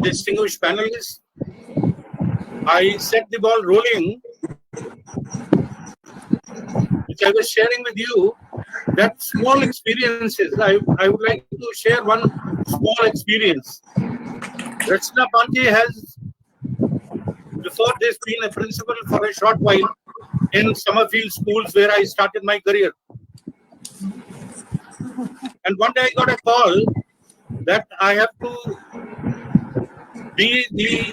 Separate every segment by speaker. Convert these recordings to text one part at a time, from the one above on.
Speaker 1: distinguished panelists, I set the ball rolling, which I was sharing with you, that small experiences. I would like to share one small experience. Rachna Panji has, before this, been a principal for a short while in Summerfield schools where I started my career. And one day I got a call that I have to be the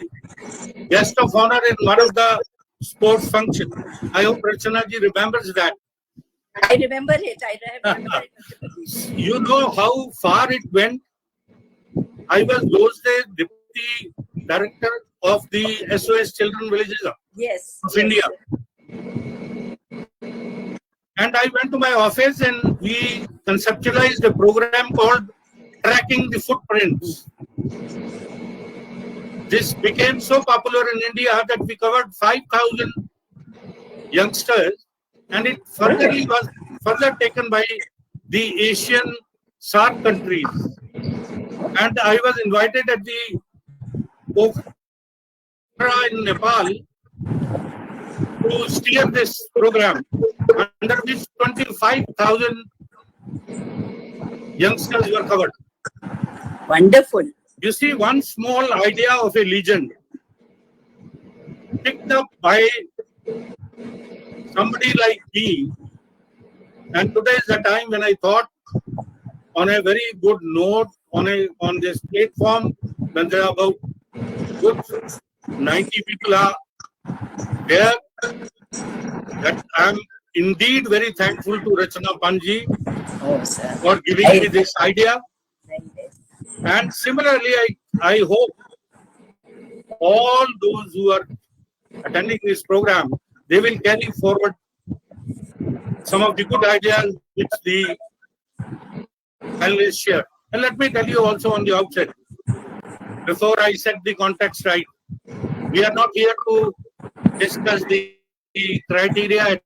Speaker 1: guest of honor in one of the sports functions. I hope Rachna ji remembers that.
Speaker 2: I remember it.
Speaker 1: You know how far it went? I was those days deputy director of the SOS Children Villages of India. And I went to my office and we conceptualized a program called Tracking the Footprints. This became so popular in India that we covered 5,000 youngsters, and it was further taken by the Asian SAARC countries. And I was invited at the Pokhara in Nepal to steer this program, under which 25,000 youngsters were covered.
Speaker 2: Wonderful.
Speaker 1: You see, one small idea of a legend picked up by somebody like me, and today is the time when I thought on a very good note on this platform, when there are about good 90 people are there, that I am indeed very thankful to Rachna Panji for giving me this idea. And similarly, I hope all those who are attending this program, they will carry forward some of the good ideas which the panelists share. And let me tell you also on the outset, before I set the context right, we are not here to discuss the criteria at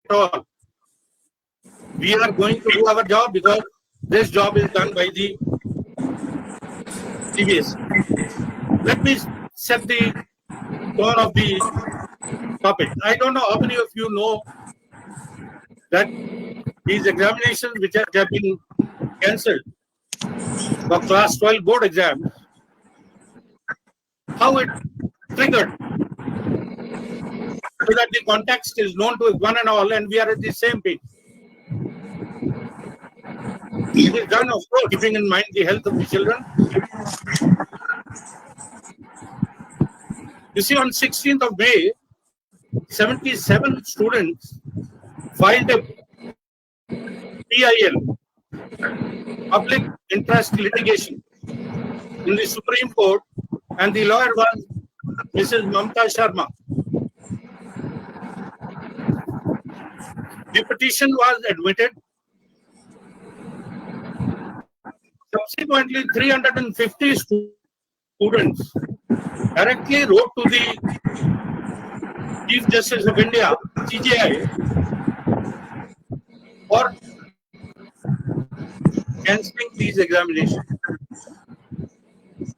Speaker 1: all. We are going to do our job because this job is done by the CBSE. Let me set the tone of the topic. I don't know how many of you know that these examinations which have been cancelled for class 12 board exams, how it triggered, so that the context is known to one and all, and we are at the same page. It is done, of course, keeping in mind the health of the children. You see, on 16th of May, 77 students filed a PIL, public interest litigation, in the Supreme Court, and the lawyer was Mrs. Mamta Sharma. The petition was admitted. Subsequently, 350 students directly wrote to the Chief Justice of India, CJI, for cancelling these examinations.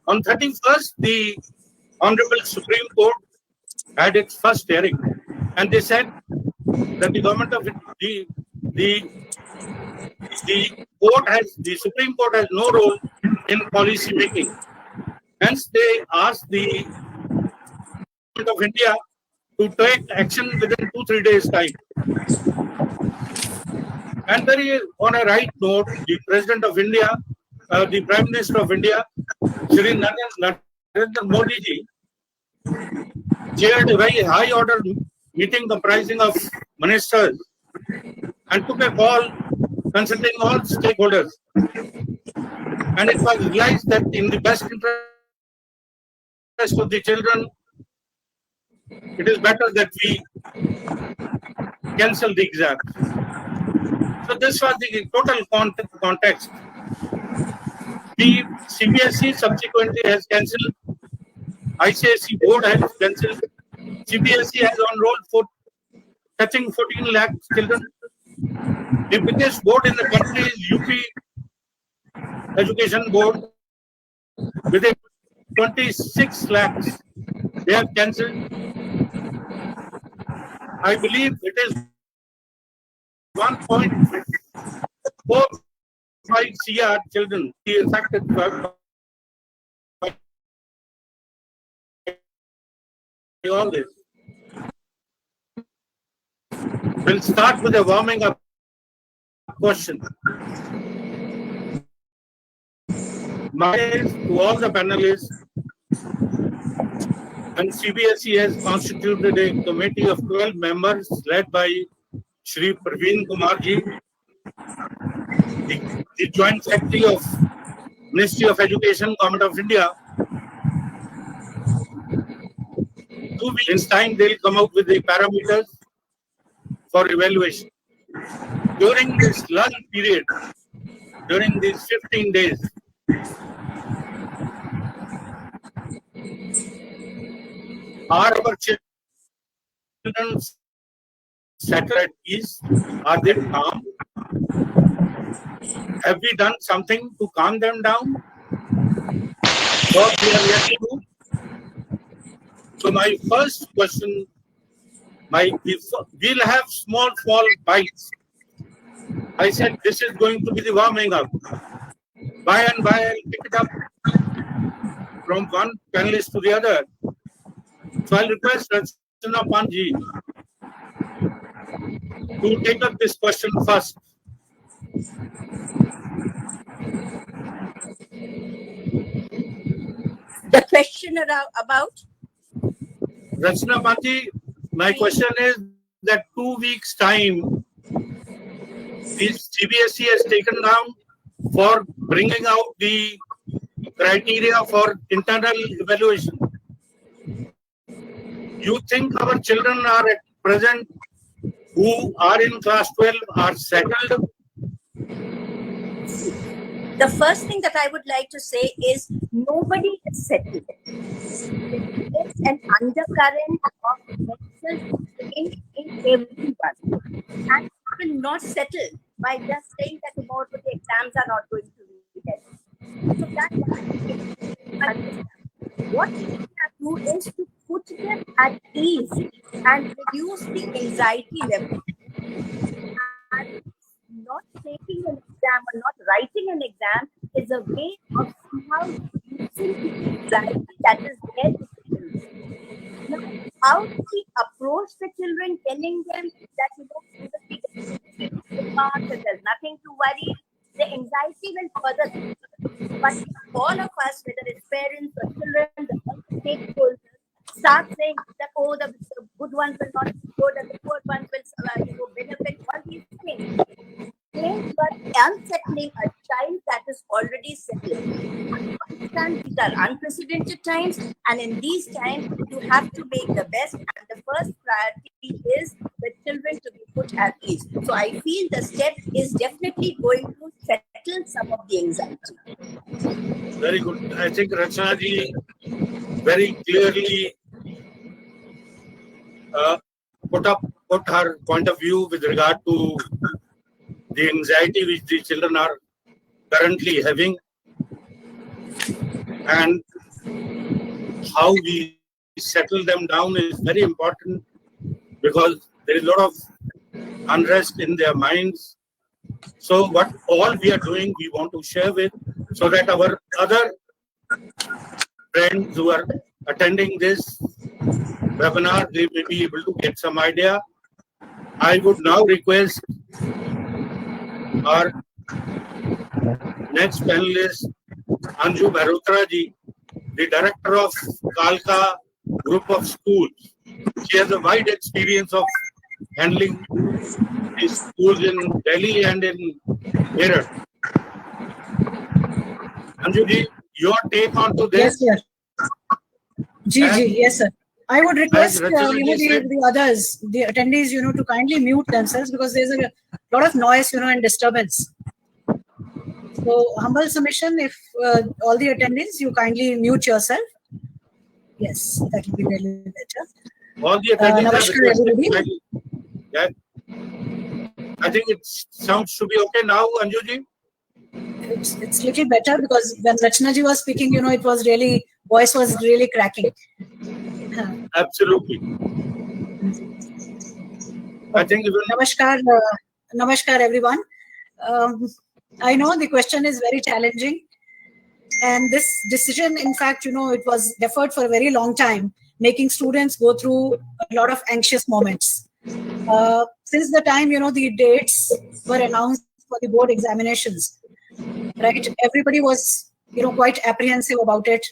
Speaker 1: On 31st, the Honorable Supreme Court had its first hearing, and they said that the government of the Supreme Court has no role in policy making. Hence, they asked the government of India to take action within 2-3 days' time. And on a right note, the President of India, the Prime Minister of India, Shri Narendra Modi ji, chaired a very high-order meeting comprising of ministers and took a call consulting all stakeholders. And it was realized that in the best interest of the children, it is better that we cancel the exam. So this was the total context. The CBSE subsequently has cancelled. ICSE board has cancelled. CBSE has enrolled for touching 14 lakh children. The biggest board in the country is UP Education Board with a 26 lakhs. They have cancelled. I believe it is 1.45 CR children affected by all this. We'll start with a warming up question. Mine to all the panelists, and CBSE has constituted a committee of 12 members led by Shri Praveen Kumar ji, the Joint Secretary of Ministry of Education, Government of India. 2 weeks time, they'll come out with the parameters for evaluation. During this lull period, during these 15 days, are our children settled at ease? Are they calm? Have we done something to calm them down? What we are yet to do? So my first question, we'll have small bites. I said this is going to be the warming up. By and by, I'll pick it up from one panelist to the other. So I'll request Rachna Panji to take up this question first.
Speaker 2: The question about?
Speaker 1: Rachna Panji, my question is that 2 weeks time, the CBSE has taken down for bringing out the criteria for internal evaluation. You think our children are at present who are in class 12 are settled?
Speaker 2: The first thing that I would like to say is nobody is settled. It's an undercurrent of mental change in everyone. And we will not settle by just saying that tomorrow the exams are not going to be there. So that's what we have to do is to put them at ease and reduce the anxiety level. And not taking an exam or not writing an exam is a way of somehow reducing the anxiety that is there with the children. Now, how do we approach the children, telling them that you will be that there's nothing to worry? The anxiety will further. But all of us, whether it's parents or children, the stakeholders, start saying that the good ones will not be good and the poor ones will benefit all these things. But unsettling a child that is already settled. Understand these are unprecedented times, and in these times you have to make the best. And the first priority is the children to be put at ease. So I feel the step is definitely going to settle some of the anxiety.
Speaker 1: Very good. I think Rachna ji very clearly put her point of view with regard to the anxiety which the children are currently having and how we settle them down is very important because there is a lot of unrest in their minds. So what all we are doing, we want to share with so that our other friends who are attending this webinar, they may be able to get some idea. I would now request our next panelist, Anju Mehrotra ji, the director of Kalka Group of Schools. She has a wide experience of handling these schools in Delhi and in Meerut. Anju ji, your take on to this?
Speaker 3: Yes, sir. Yes, sir. I would request the others, the attendees, to kindly mute themselves because there's a lot of noise, and disturbance. So, humble submission, if all the attendees, you kindly mute yourself. Yes, that will be really better.
Speaker 1: All the attendees
Speaker 3: Namaskar, everybody.
Speaker 1: Yeah. I think it sounds to be okay now, Anju ji.
Speaker 3: It's little better because when Rachna ji was speaking, it was really voice was really cracking.
Speaker 1: Absolutely. I think even
Speaker 3: Namaskar, everyone. I know the question is very challenging, and this decision, in fact, it was deferred for a very long time, making students go through a lot of anxious moments. Since the time, the dates were announced for the board examinations, right? Everybody was, quite apprehensive about it,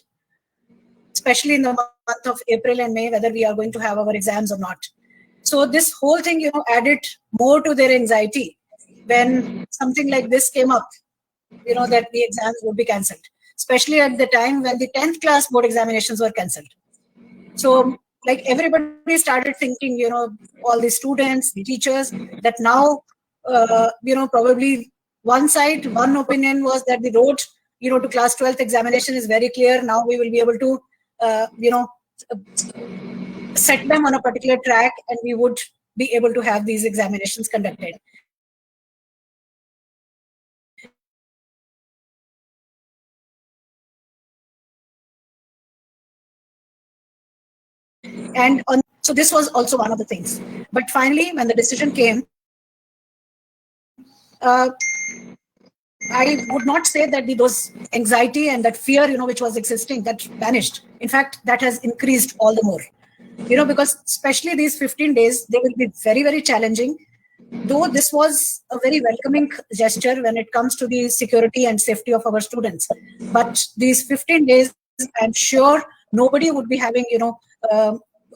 Speaker 3: especially in the month of April and May, whether we are going to have our exams or not. So this whole thing, added more to their anxiety when something like this came up, that the exams would be cancelled, especially at the time when the 10th class board examinations were cancelled. So like everybody started thinking, all the students, the teachers, that now, probably one opinion was that the road, to class 12th examination is very clear. Now we will be able to, set them on a particular track, and we would be able to have these examinations conducted. And so this was also one of the things. But finally, when the decision came, I would not say that those anxiety and that fear, which was existing, that vanished. In fact, that has increased all the more. Because especially these 15 days, they will be very, very challenging. Though this was a very welcoming gesture when it comes to the security and safety of our students. But these 15 days, I'm sure nobody would be having,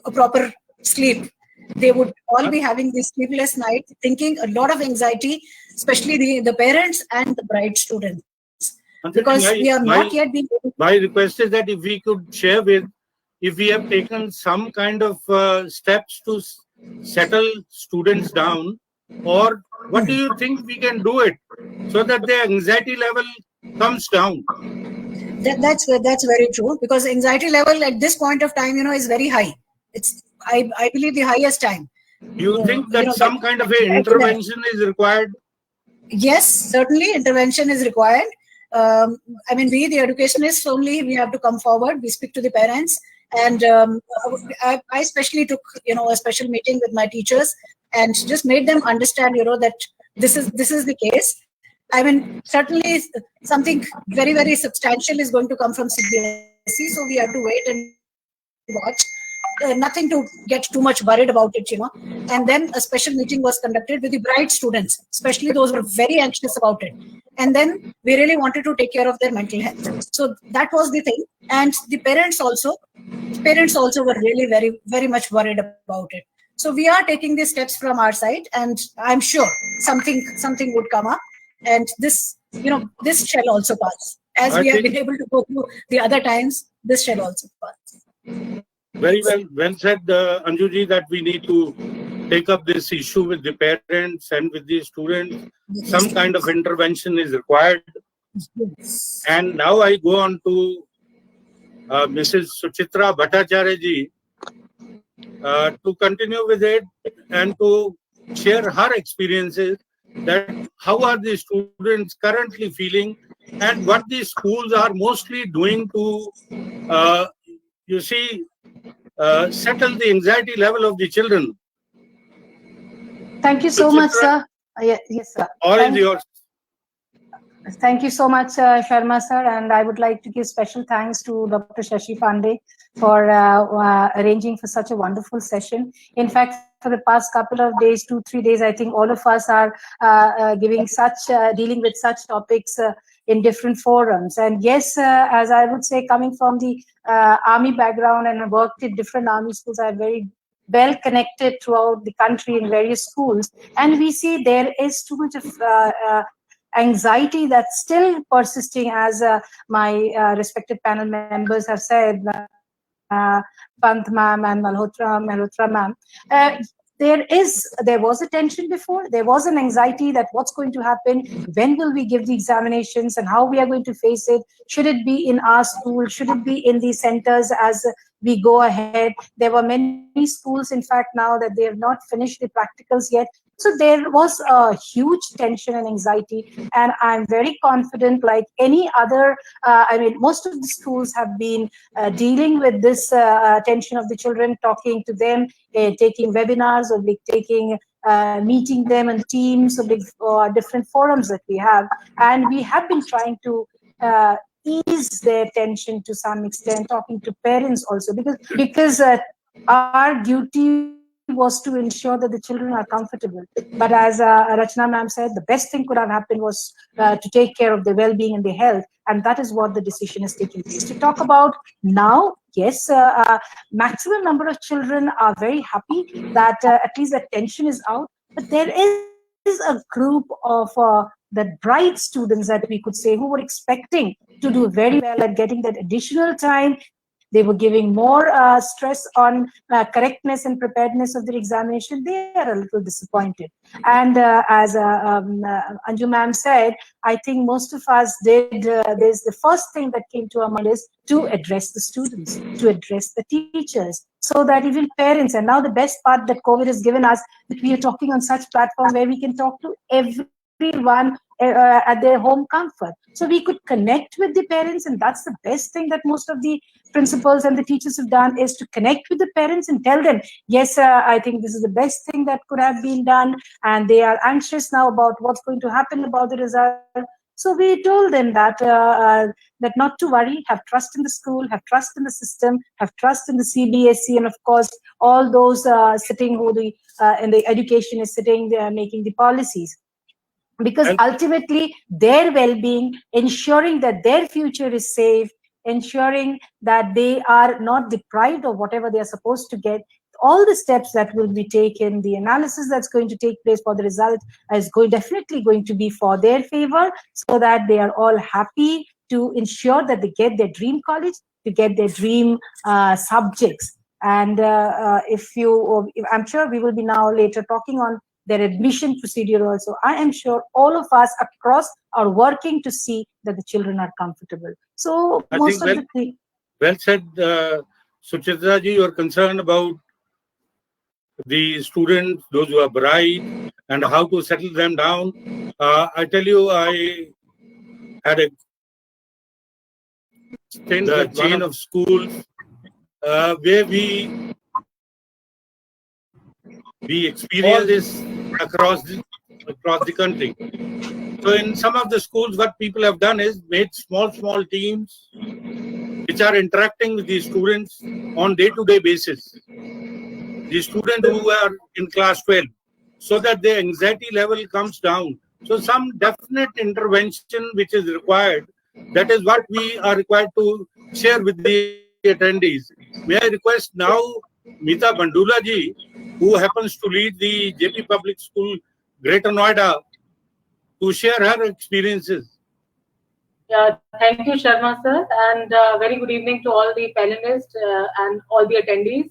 Speaker 3: a proper sleep. They would all be having this sleepless night, thinking a lot of anxiety, especially the parents and the bright students. Because we are not yet being able to.
Speaker 1: My request is that if we could share if we have taken some kind of steps to settle students down, or what do you think we can do it so that their anxiety level comes down?
Speaker 3: That's very true, because anxiety level at this point of time, is very high. It's, I believe, the highest time.
Speaker 1: Do you think that some kind of a intervention is required?
Speaker 3: Yes, certainly intervention is required. We, the educationists only, we have to come forward. We speak to the parents, and I especially took, a special meeting with my teachers and just made them understand, that this is the case. Certainly something very, very substantial is going to come from CBSE, so we have to wait and watch. Nothing to get too much worried about it, And then a special meeting was conducted with the bright students, especially those who were very anxious about it. And then we really wanted to take care of their mental health. So that was the thing. And the parents also were really very, very much worried about it. So we are taking these steps from our side, and I'm sure something would come up. And this, this shall also pass. As we have been able to go through the other times, this shall also pass.
Speaker 1: Very well said, Anjuji, that we need to take up this issue with the parents and with the students. Some kind of intervention is required. And now I go on to Mrs. Suchitra Bhattacharya ji to continue with it and to share her experiences, that how are the students currently feeling and what the schools are mostly doing to, settle the anxiety level of the children.
Speaker 4: Thank you so much, sir. Yes, sir.
Speaker 1: All is yours.
Speaker 4: Thank you so much, Sharma sir, and I would like to give special thanks to Dr. Shashi Pandey for arranging for such a wonderful session. In fact, for the past couple of days, 2-3 days, I think all of us are dealing with such topics in different forums. And yes, as I would say, coming from the army background and worked in different army schools, I'm very well connected throughout the country in various schools, and we see there is too much of anxiety that's still persisting, as my respected panel members have said, Pant ma'am and Malhotra ma'am. There was a tension before. There was an anxiety that what's going to happen, when will we give the examinations, and how we are going to face it. Should it be in our school? Should it be in the centers as we go ahead? There were many schools, in fact, now that they have not finished the practicals yet. So there was a huge tension and anxiety, and I'm very confident, like any other, I mean, most of the schools have been dealing with this tension of the children, talking to them, taking webinars, or like taking meeting them in teams, or different forums that we have, and we have been trying to ease their tension to some extent, talking to parents also, because our duty was to ensure that the children are comfortable. But as Rachna ma'am said, the best thing could have happened was to take care of their well-being and their health, and that is what the decision is taking place. To talk about now, yes, maximum number of children are very happy that at least the tension is out, but there is a group of the bright students that we could say, who were expecting to do very well and getting that additional time. They were giving more stress on correctness and preparedness of their examination. They are a little disappointed. And as Anju ma'am said, I think most of us did, there's the first thing that came to our mind is to address the students, to address the teachers, so that even parents, and now the best part that COVID has given us, that we are talking on such platform where we can talk to everyone at their home comfort. So we could connect with the parents, and that's the best thing that most of the principals and the teachers have done, is to connect with the parents and tell them, yes, I think this is the best thing that could have been done, and they are anxious now about what's going to happen about the result. So we told them that that not to worry, have trust in the school, have trust in the system, have trust in the CBSE, and of course all those sitting who the in the education is sitting there making the policies. Because ultimately their well-being, ensuring that their future is safe, ensuring that they are not deprived of whatever they are supposed to get, all the steps that will be taken, the analysis that's going to take place for the result is definitely going to be for their favor, so that they are all happy to ensure that they get their dream college, to get their dream subjects. And I'm sure we will be now later talking on their admission procedure also. I am sure all of us across are working to see that the children are comfortable. So most of the things.
Speaker 1: Well said, Suchitra ji. You are concerned about the students, those who are bright, and how to settle them down. I tell you, I had a chain of schools where we experience this across the country. So in some of the schools, what people have done is made small teams which are interacting with the students on day-to-day basis. The students who are in class 12, so that their anxiety level comes down. So some definite intervention which is required, that is what we are required to share with the attendees. May I request now Meeta Bandula ji, who happens to lead the JP Public School, Greater Noida, to share her experiences.
Speaker 5: Yeah, thank you, Sharma sir, and very good evening to all the panelists and all the attendees.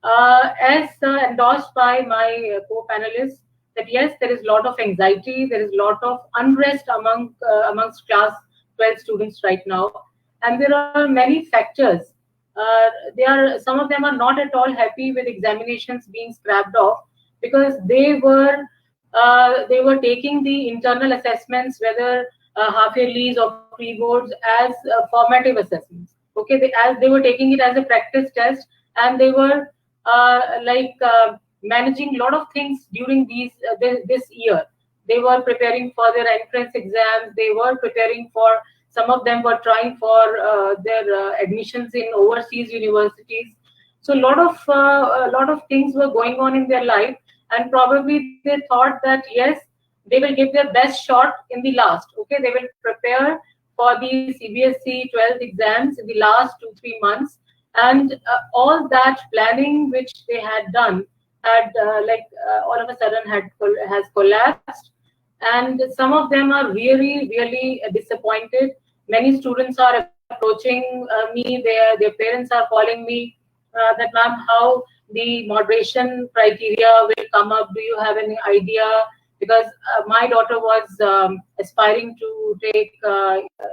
Speaker 5: As endorsed by my co-panelists, that yes, there is a lot of anxiety, there is a lot of unrest amongst class 12 students right now, and there are many factors. Some of them are not at all happy with examinations being scrapped off, because they were taking the internal assessments, whether half-yearlies or pre-boards, as formative assessments. Okay, they were taking it as a practice test, and they were managing a lot of things during this year. They were preparing for their entrance exams. They were preparing for, some of them were trying for their admissions in overseas universities. So a lot of things were going on in their life, and probably they thought that yes, they will give their best shot in the last. Okay, they will prepare for the CBSE 12th exams in the last 2-3 months, and all that planning which they had done had all of a sudden has collapsed, and some of them are really disappointed. Many students are approaching me, their parents are calling me that ma'am, how the moderation criteria will come up, do you have any idea? Because my daughter was aspiring to take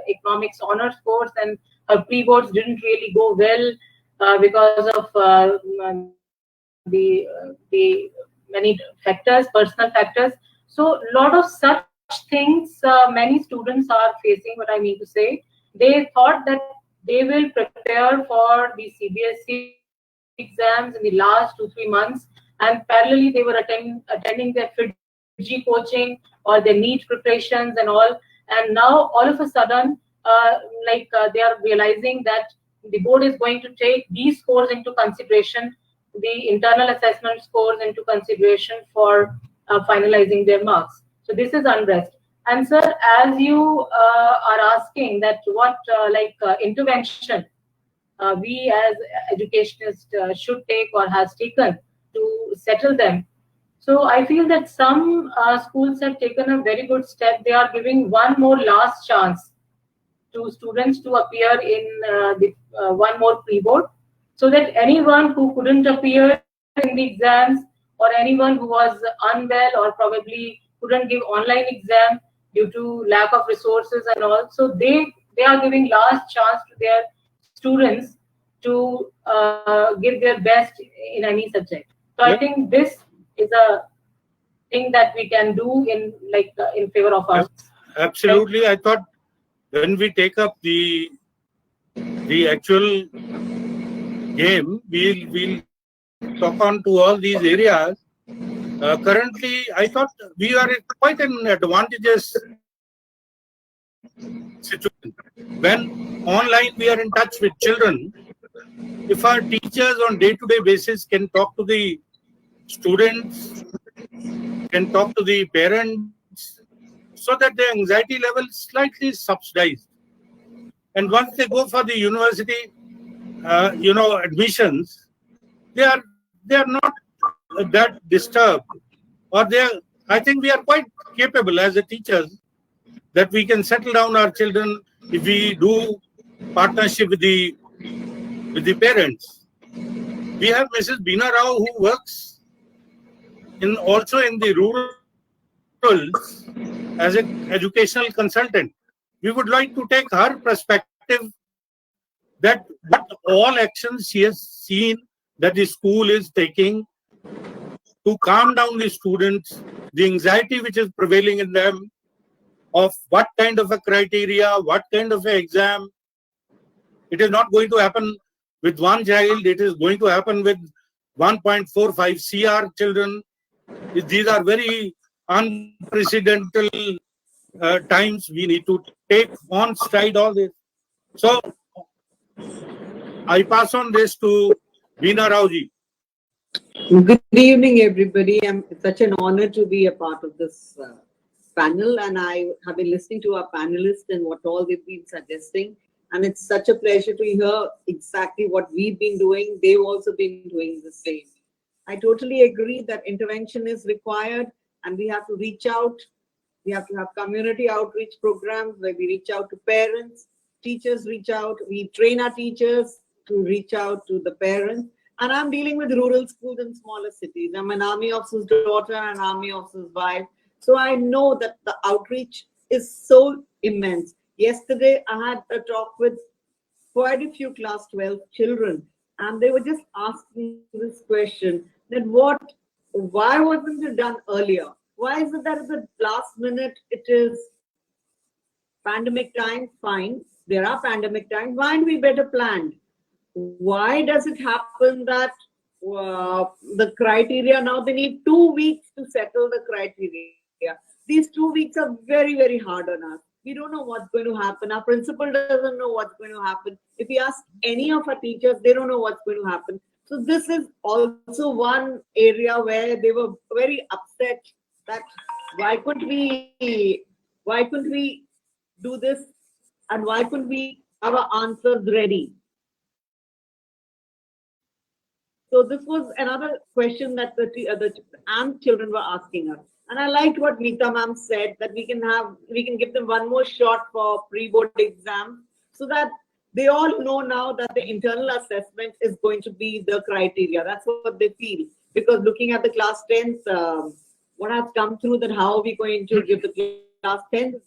Speaker 5: economics honors course, and her pre-boards didn't really go well because of the many factors, personal factors. So a lot of such things many students are facing. What I mean to say, they thought that they will prepare for the CBSE exams in the last 2-3 months, and parallelly they were attending their FIITJEE coaching or their NEET preparations and all. And now all of a sudden, they are realizing that the board is going to take these scores into consideration, the internal assessment scores into consideration for finalizing their marks. So this is unrest. And sir, as you are asking that what intervention we as educationists should take or has taken to settle them. So I feel that some schools have taken a very good step. They are giving one more last chance to students to appear in one more pre-board, so that anyone who couldn't appear in the exams, or anyone who was unwell or probably couldn't give online exam due to lack of resources and all, so they are giving last chance to their students to give their best in any subject. So I think this is a thing that we can do in favor of us.
Speaker 1: Absolutely. I thought when we take up the actual game, we'll talk on to all these areas. Currently, I thought we are in quite an advantageous situation. When online we are in touch with children, if our teachers on day-to-day basis can talk to the students, can talk to the parents, so that the anxiety level is slightly subsidized. And once they go for the university, admissions, they are not that disturbed, or I think we are quite capable as a teachers that we can settle down our children if we do partnership with the parents. We have Mrs. Beena Rao, who works also in the rural as an educational consultant. We would like to take her perspective that what all actions she has seen that the school is taking to calm down the students, the anxiety which is prevailing in them, of what kind of a criteria, what kind of an exam. It is not going to happen with one child, it is going to happen with 1.45 CR children. These are very unprecedented times. We need to take on stride all this. So I pass on this to Beena Rao ji.
Speaker 6: Good evening, everybody. It's such an honor to be a part of this panel, and I have been listening to our panelists and what all they've been suggesting. And it's such a pleasure to hear exactly what we've been doing. They've also been doing the same. I totally agree that intervention is required, and we have to reach out. We have to have community outreach programs where we reach out to parents, teachers reach out, we train our teachers to reach out to the parents. And I'm dealing with rural schools in smaller cities. I'm an army officer's daughter and an army officer's wife. So I know that the outreach is so immense. Yesterday, I had a talk with quite a few class 12 children, and they were just asking this question, that why wasn't it done earlier? Why is it that at the last minute it is pandemic time? Fine, there are pandemic times. Why aren't we better planned? Why does it happen that the criteria now, they need 2 weeks to settle the criteria? These 2 weeks are very, very hard on us. We don't know what's going to happen. Our principal doesn't know what's going to happen. If we ask any of our teachers, they don't know what's going to happen. So this is also one area where they were very upset that why couldn't we do this, and why couldn't we have our answers ready? So this was another question that the AMP children were asking us. And I liked what Meeta ma'am said, that we can give them one more shot for pre-board exam, so that they all know now that the internal assessment is going to be the criteria. That's what they feel. Because looking at the class 10s, what has come through, that how are we going to give the class 10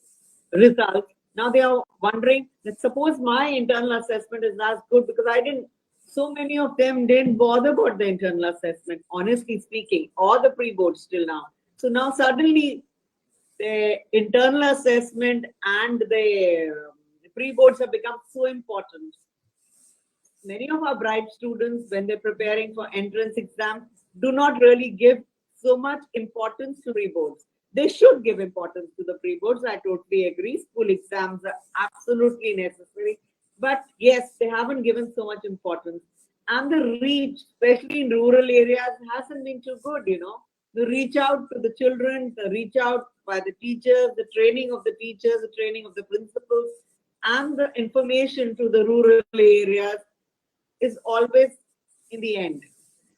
Speaker 6: results? Now they are wondering that suppose my internal assessment is not good because I didn't so many of them didn't bother about the internal assessment, honestly speaking, or the pre-boards till now. So now suddenly the internal assessment and the pre-boards have become so important. Many of our bright students, when they're preparing for entrance exam, do not really give so much importance to pre-boards. They should give importance to the pre-boards. I totally agree. School exams are absolutely necessary. But yes, they haven't given so much importance. And the reach, especially in rural areas, hasn't been too good, you know. The reach out to the children, the reach out by the teachers, the training of the teachers, the training of the principals, and the information to the rural areas is always in the end.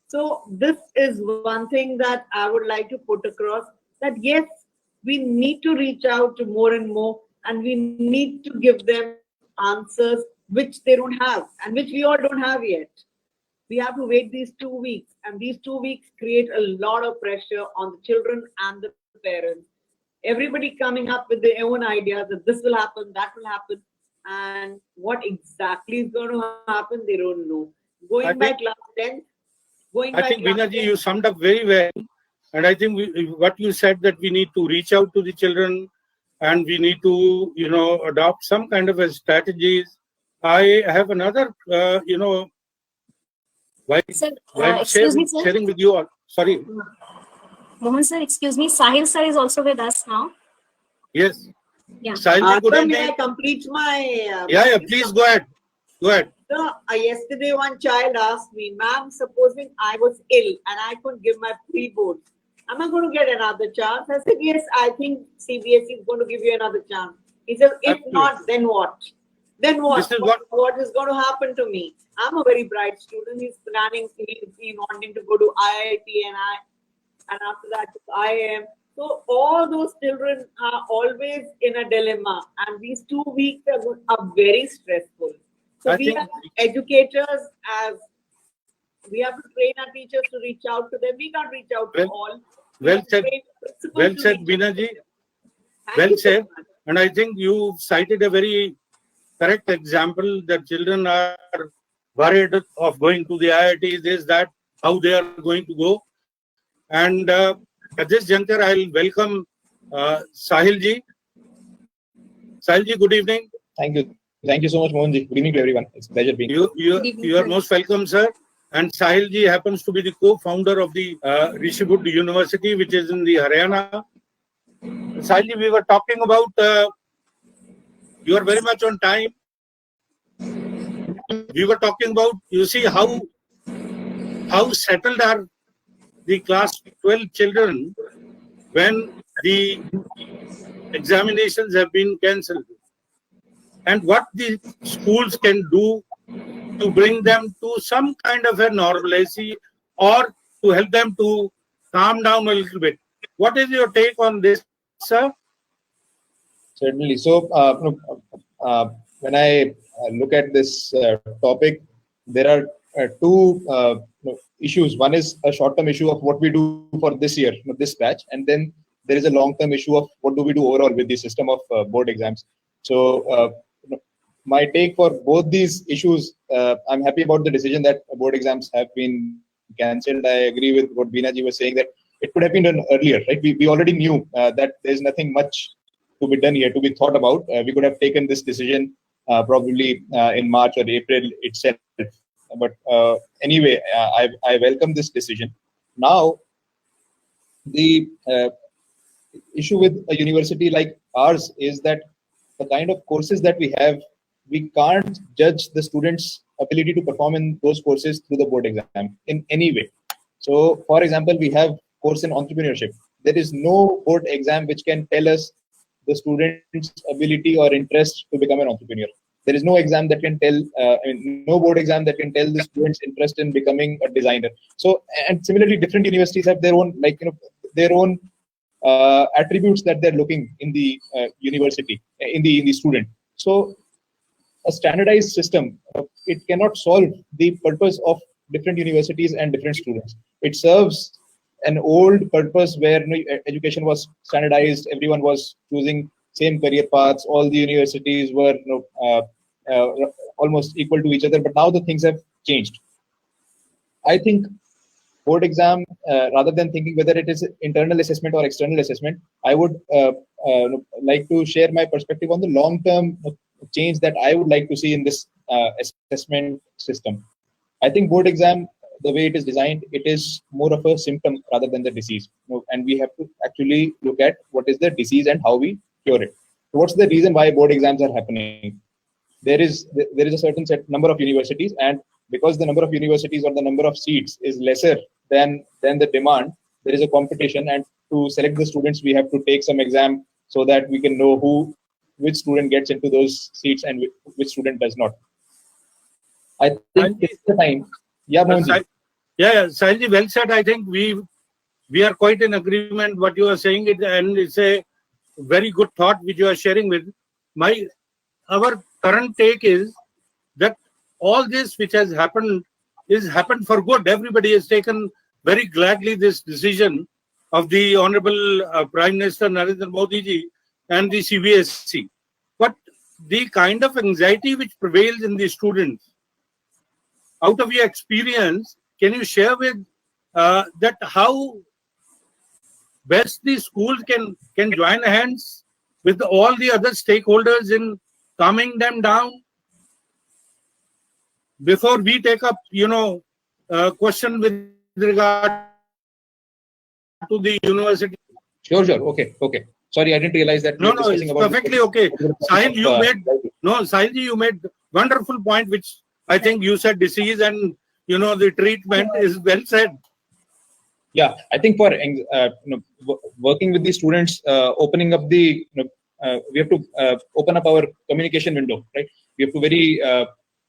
Speaker 6: So this is one thing that I would like to put across, that yes, we need to reach out to more and more, and we need to give them answers which they don't have and which we all don't have yet. We have to wait these 2 weeks, and these 2 weeks create a lot of pressure on the children and the parents. Everybody coming up with their own ideas that this will happen, that will happen, and what exactly is going to happen, they don't know. Going by class 10,
Speaker 1: I think, Veena-ji, you summed up very well. And I think what you said, that we need to reach out to the children and we need to, you know, adopt some kind of a strategies. I have another, you know,
Speaker 7: Sir,
Speaker 1: while
Speaker 7: excuse me, sir.
Speaker 1: sharing with you all. Sorry.
Speaker 7: Mohan sir, excuse me. Sahil sir is also with us now.
Speaker 1: Yes.
Speaker 7: Yeah.
Speaker 1: Sahil, good
Speaker 6: may
Speaker 1: evening.
Speaker 6: I complete my...
Speaker 1: Yeah, please go ahead. Go ahead.
Speaker 6: So, yesterday one child asked me, ma'am, supposing I was ill and I couldn't give my pre-boards, am I going to get another chance? I said, yes, I think CBSE is going to give you another chance. He said, if not, then what? Then what?
Speaker 1: This is
Speaker 6: What is going to happen to me? I'm a very bright student. He's planning, he's wanting to go to IIT and after that to IIM. So all those children are always in a dilemma, and these 2 weeks are very stressful. So we as educators, as we have to train our teachers to reach out to them. We can't reach out to all.
Speaker 1: Well said, Veena-ji. Well said. And I think you cited a very correct example that children are worried of going to the IITs, is that how they are going to go. And at this juncture, I'll welcome Sahil ji. Sahil ji, good evening.
Speaker 8: Thank you. Thank you so much, Mohan ji. Good evening to everyone. It's a pleasure being here.
Speaker 1: You are most welcome, sir. And Sahil ji happens to be the co-founder of the Rishibud University, which is in the Haryana. Sahil ji, we were talking about, you are very much on time. We were talking about, you see how settled are the class 12 children when the examinations have been cancelled, and what the schools can do to bring them to some kind of a normalcy or to help them to calm down a little bit. What is your take on this, sir?
Speaker 8: Certainly. So, when I look at this topic, there are two issues. One is a short-term issue of what we do for this year, this batch, and then there is a long-term issue of what do we do overall with the system of board exams. So, my take for both these issues, I'm happy about the decision that board exams have been cancelled. I agree with what Veena-ji was saying, that it could have been done earlier, right? We already knew that there's nothing much to be done here, to be thought about. We could have taken this decision probably in March or April itself. But anyway, I welcome this decision. Now, the issue with a university like ours is that the kind of courses that we have, we can't judge the students' ability to perform in those courses through the board exam in any way. So, for example, we have course in entrepreneurship. There is no board exam which can tell us the student's ability or interest to become an entrepreneur. There is no exam that can tell, no board exam that can tell the students' interest in becoming a designer. So, and similarly, different universities have their own, their own attributes that they're looking in the university, in the student. So, a standardized system, it cannot solve the purpose of different universities and different students. It serves an old purpose where education was standardized, everyone was choosing same career paths, all the universities were almost equal to each other. But now the things have changed. I think board exam, rather than thinking whether it is internal assessment or external assessment, I would like to share my perspective on the long-term change that I would like to see in this assessment system. I think board exam, the way it is designed, it is more of a symptom rather than the disease. And we have to actually look at what is the disease and how we cure it. So what's the reason why board exams are happening? There is a certain number of universities, and because the number of universities or the number of seats is lesser than the demand, there is a competition, and to select the students, we have to take some exam so that we can know which student gets into those seats and which student does not. I think it's the time. Yeah, Mohanji.
Speaker 1: Yeah, Sahilji, well said. I think we are quite in agreement what you are saying, and it's a very good thought which you are sharing with. Our current take is that all this which has happened is happened for good. Everybody has taken very gladly this decision of the Honorable Prime Minister Narendra Modi ji and the CBSE. But the kind of anxiety which prevails in the students, out of your experience, can you share with that how best the schools can join hands with all the other stakeholders in calming them down? Before we take up, question with regard to the university.
Speaker 8: Sure. Okay. Sorry, I didn't realize that.
Speaker 1: No, it's perfectly okay. Sahilji, you made wonderful point, which I think you said disease and the treatment is well said.
Speaker 8: Yeah, I think for working with the students, opening up the we have to open up our communication window, right? We have to very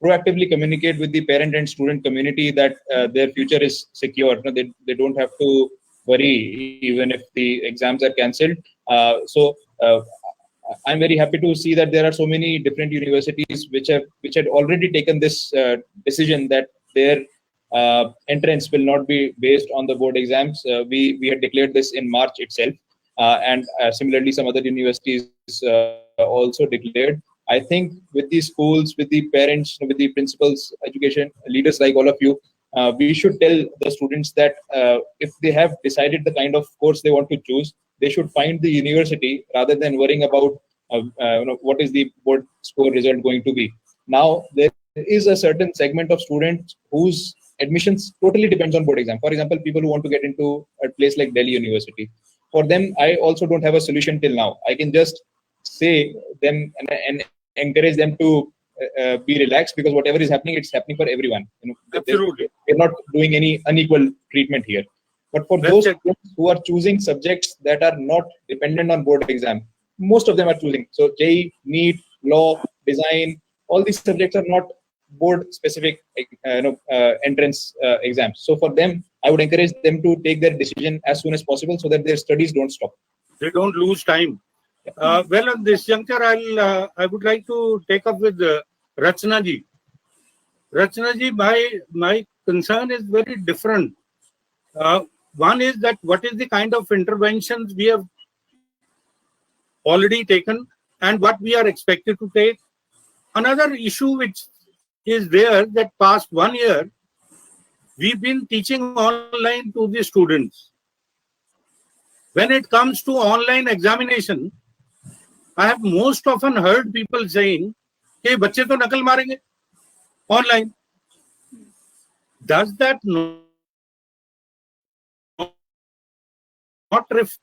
Speaker 8: proactively communicate with the parent and student community that their future is secure. They don't have to worry even if the exams are cancelled. So I'm very happy to see that there are so many different universities which had already taken this decision that their entrance will not be based on the board exams. We had declared this in March itself, and similarly some other universities also declared. I think with the schools, with the parents, with the principals, education leaders like all of you, we should tell the students that if they have decided the kind of course they want to choose, they should find the university rather than worrying about what is the board score result going to be. Now, there is a certain segment of students whose admissions totally depends on board exam. For example, people who want to get into a place like Delhi University. For them, I also don't have a solution till now. I can just say them and encourage them to be relaxed, because whatever is happening, it's happening for everyone.
Speaker 1: Absolutely.
Speaker 8: We're not doing any unequal treatment here. But for those students who are choosing subjects that are not dependent on board exam, most of them are choosing. So JEE, NEET, law, design, all these subjects are not board specific entrance exams. So for them, I would encourage them to take their decision as soon as possible so that their studies don't stop.
Speaker 1: They don't lose time. Well, on this juncture, I would like to take up with Rachna ji. Rachna ji, my concern is very different. One is that what is the kind of interventions we have already taken and what we are expected to take. Another issue which is there, that past 1 year, we've been teaching online to the students. When it comes to online examination, I have most often heard people saying, "Hey, बच्चे तो नकल मारेंगे online." Does that not reflect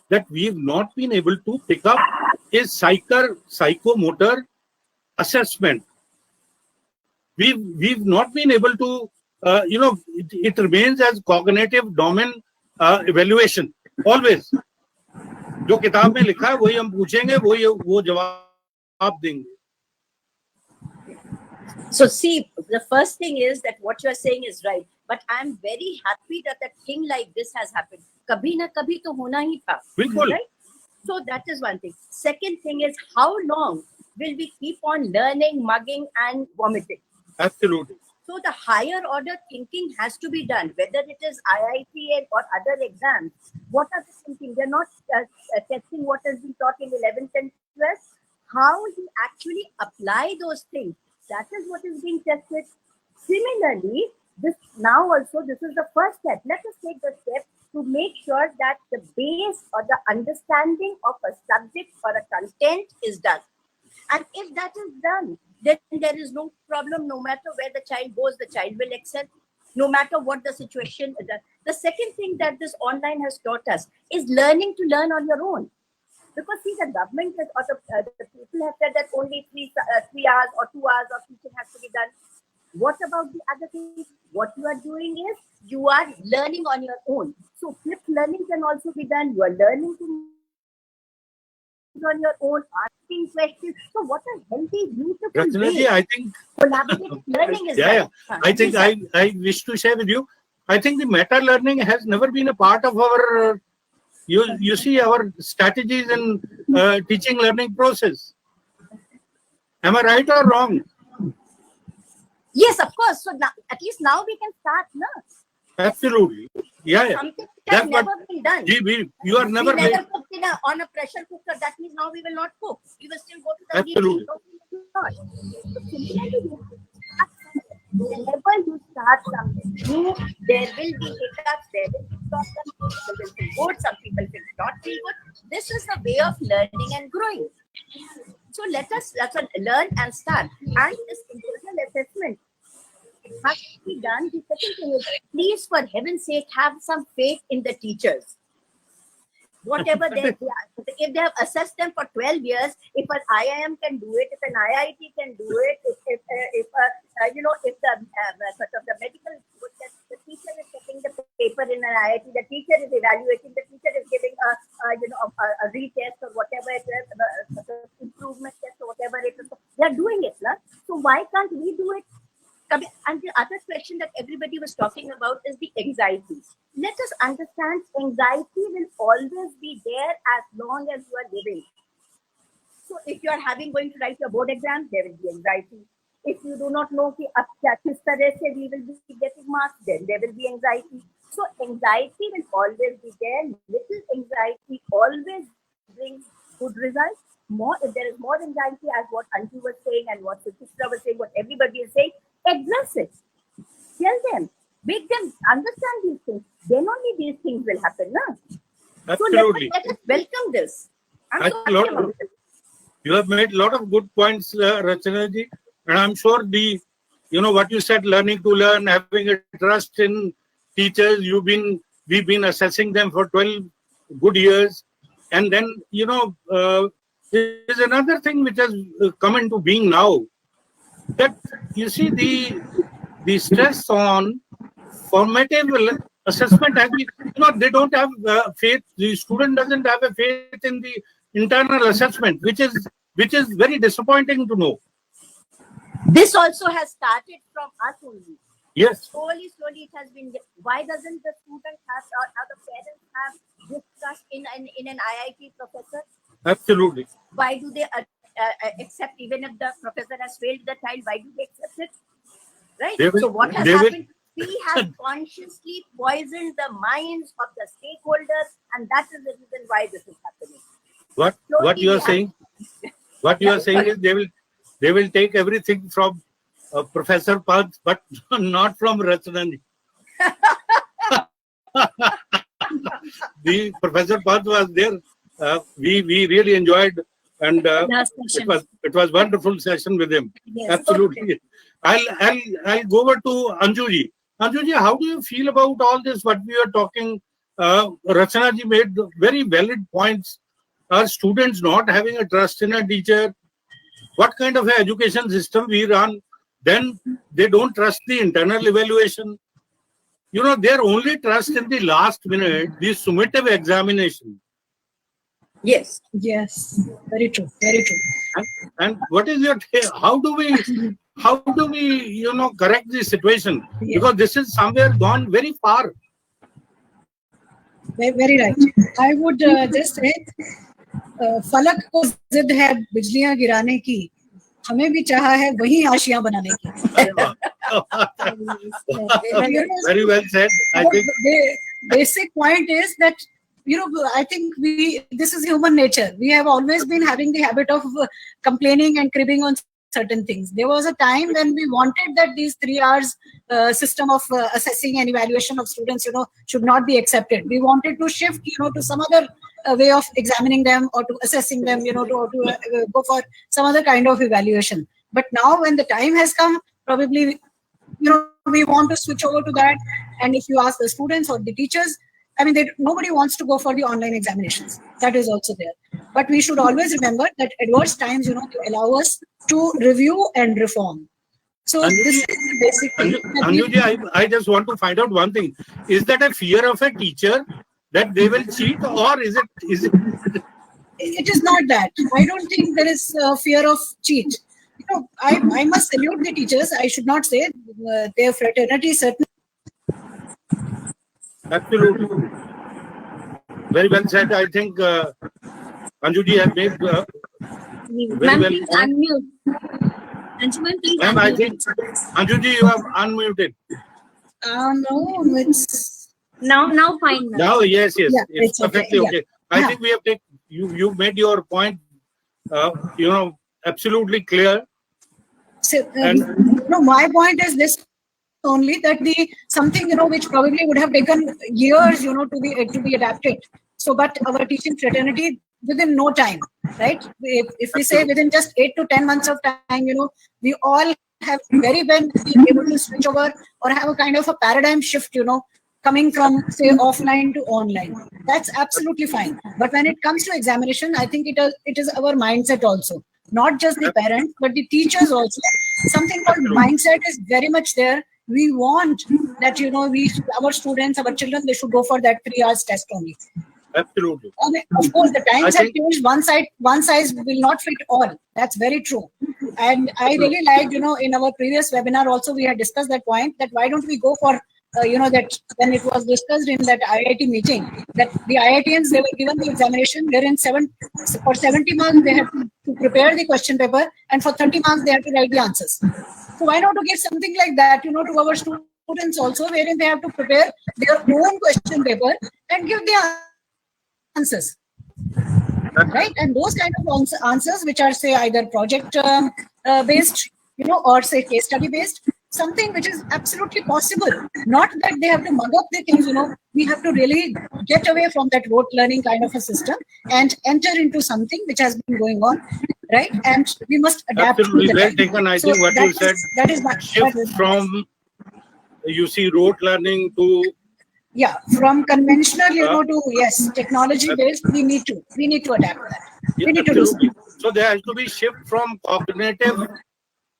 Speaker 1: that we've not been able to pick up a psychomotor assessment? We've not been able to, it remains as cognitive domain evaluation always. जो किताब में लिखा है वही हम पूछेंगे, वो जवाब देंगे.
Speaker 2: So see, the first thing is that what you are saying is right, but I'm very happy that a thing like this has happened. कभी ना कभी तो होना ही था.
Speaker 1: बिल्कुल.
Speaker 2: Right? So that is one thing. Second thing is, how long will we keep on learning, mugging and vomiting?
Speaker 1: Absolutely.
Speaker 2: So the higher order thinking has to be done, whether it is IIT or other exams. What are they thinking? They're not testing what has been taught in 11th and 12th. how he actually apply those things. That is what is being tested. Similarly, this is the first step. Let us take the step to make sure that the base or the understanding of a subject or a content is done. And if that is done, then there is no problem. No matter where the child goes, the child will excel. No matter what the situation is. The second thing that this online has taught us is learning to learn on your own. Because see, the government has, or the people have said that only 3 hours or 2 hours of teaching has to be done. What about the other things? What you are doing is you are learning on your own. So flipped learning can also be done. You are learning to on your own, asking questions. So what a healthy, beautiful
Speaker 1: Rachana ji,
Speaker 2: way.
Speaker 1: I think
Speaker 2: Collaborative learning is
Speaker 1: yeah,
Speaker 2: done.
Speaker 1: I think I wish to share with you. I think the meta learning has never been a part of our. You see our strategies in teaching learning process. Am I right or wrong?
Speaker 2: Yes, of course. So now, at least now we can start, no?
Speaker 1: Absolutely. Yeah.
Speaker 2: Something
Speaker 1: That's
Speaker 2: has
Speaker 1: what-
Speaker 2: never been done.
Speaker 1: You are never
Speaker 2: we
Speaker 1: late.
Speaker 2: never cooked on a pressure cooker. That means now we will not cook. We will still go to the
Speaker 1: Absolutely.
Speaker 2: kitchen. No, we will not. So similarly, we have to start somewhere. Whenever you start something new, there will be hiccups, there will be problems, people will feel good, some people will not feel good. This is the way of learning and growing. So let us learn and start. And this internal assessment has to be done. The second thing is, please, for heaven's sake, have some faith in the teachers. Whatever if they have assessed them for 12 years, if an IIM can do it, if an IIT can do it, if the medical, the teacher is taking the paper in an IIT, the teacher is evaluating, the teacher is giving a retest or whatever it is, improvement test or whatever it is. They are doing it, no? So why can't we do it? And the other question that everybody was talking about is the anxiety. Let us understand anxiety will always be there as long as you are living. So if you are going to write your board exam, there will be anxiety. If you do not know we will be getting marks, then there will be anxiety. So anxiety will always be there. Little anxiety always brings good results. If there is more anxiety, as what Anju was saying and what Suchitra was saying, what everybody is saying, address it. Tell them, make them understand these things. Then only these things will happen. No?
Speaker 1: Absolutely.
Speaker 2: So let us welcome this. I'm so happy about it.
Speaker 1: You have made a lot of good points, Rachana ji, and I'm sure what you said, learning to learn, having a trust in teachers. We've been assessing them for 12 good years, and then there is another thing which has come into being now. That you see the stress on formative assessment has been, they don't have faith. The student doesn't have a faith in the internal assessment, which is very disappointing to know.
Speaker 2: This also has started from us only.
Speaker 1: Yes.
Speaker 2: Slowly it has been. Why doesn't the student have, or the parents have this trust in an IIT professor?
Speaker 1: Absolutely.
Speaker 2: Why do they accept, even if the professor has failed the child, why do they accept it? Right? So what has happened? We have consciously poisoned the minds of the stakeholders, and that is the reason why this is happening.
Speaker 1: What you are saying? What you are saying is they will take everything from Professor Pad, but not from Rachana ji. The Professor Pad was there. We really enjoyed, and it was wonderful session with him.
Speaker 2: Yes.
Speaker 1: Absolutely. I'll go over to Anju ji. Anju ji, how do you feel about all this? What we are talking? Rachana ji made very valid points. Are students not having a trust in a teacher? What kind of education system we run? Then they don't trust the internal evaluation. Their only trust in the last minute, the summative examination.
Speaker 2: Yes.
Speaker 3: Yes. Very true. Very true.
Speaker 1: And what is your take? How do we correct this situation?
Speaker 3: Yeah.
Speaker 1: Because this is somewhere gone very far.
Speaker 3: Very right. I would just say, फलक को जिद है बिजलियां गिराने की, हमें भी चाहा है वही आशियां बनाने की.
Speaker 1: Very well said. I think
Speaker 3: the basic point is that I think this is human nature. We have always been having the habit of complaining and cribbing on certain things. There was a time when we wanted that these 3 hours system of assessing and evaluation of students, should not be accepted. We wanted to shift, to some other way of examining them or to assessing them, to go for some other kind of evaluation. But now when the time has come, probably, we want to switch over to that. And if you ask the students or the teachers, I mean, nobody wants to go for the online examinations. That is also there. But we should always remember that adverse times, they allow us to review and reform. So this is the basic thing.
Speaker 1: Anjuji, I just want to find out one thing. Is that a fear of a teacher that they will cheat, or is it?
Speaker 3: It is not that. I don't think there is fear of cheat. I must salute the teachers. I should not say their fraternity certainly.
Speaker 1: Absolutely. Very well said. I think Anjuji has made very
Speaker 7: Ma'am,
Speaker 1: well.
Speaker 7: please unmute. Anjuman, please
Speaker 1: Ma'am, I
Speaker 7: unmute.
Speaker 1: think Anjuji, you have unmuted.
Speaker 3: No, it's
Speaker 7: Now fine, ma'am.
Speaker 1: Now, yes,
Speaker 3: Yeah,
Speaker 1: it's
Speaker 3: it's okay,
Speaker 1: perfectly
Speaker 3: yeah.
Speaker 1: okay. I
Speaker 3: Yeah.
Speaker 1: think we have taken you made your point, absolutely clear.
Speaker 3: so,
Speaker 1: And-
Speaker 3: no, my point is this only, that something which probably would have taken years to be adapted. So, but our teaching fraternity within no time, right? If we say within just 8 to 10 months of time, we all have very well been able to switch over or have a kind of a paradigm shift, coming from say offline to online. That's absolutely fine. But when it comes to examination, I think it is our mindset also, not just the parents but the teachers also. Something called mindset is very much there. We want that our students, our children, they should go for that 3 hours test only.
Speaker 1: Absolutely.
Speaker 3: I mean, of course, the times
Speaker 1: I
Speaker 3: have
Speaker 1: think-
Speaker 3: changed. One size will not fit all. That's very true. And I really liked, in our previous webinar also, we had discussed that point, that why don't we go for, that when it was discussed in that IIT meeting, that the IITians, they were given the examination wherein for 70 marks, they had to prepare the question paper, and for 30 marks, they had to write the answers. So why not to give something like that, to our students also, wherein they have to prepare their own question paper and give the answers, right? And those kind of answers, which are say either project based, or say case study based, something which is absolutely possible. Not that they have to mug up the things. We have to really get away from that rote learning kind of a system and enter into something which has been going on, right? And we must adapt.
Speaker 1: Absolutely
Speaker 3: to the
Speaker 1: well
Speaker 3: time.
Speaker 1: taken. I
Speaker 3: So
Speaker 1: think what you said,
Speaker 3: that is my
Speaker 1: shift from rote learning to
Speaker 3: from conventional, to yes, technology based. We need to adapt that. We need to do
Speaker 1: absolutely.
Speaker 3: something.
Speaker 1: So there has to be shift from cognitive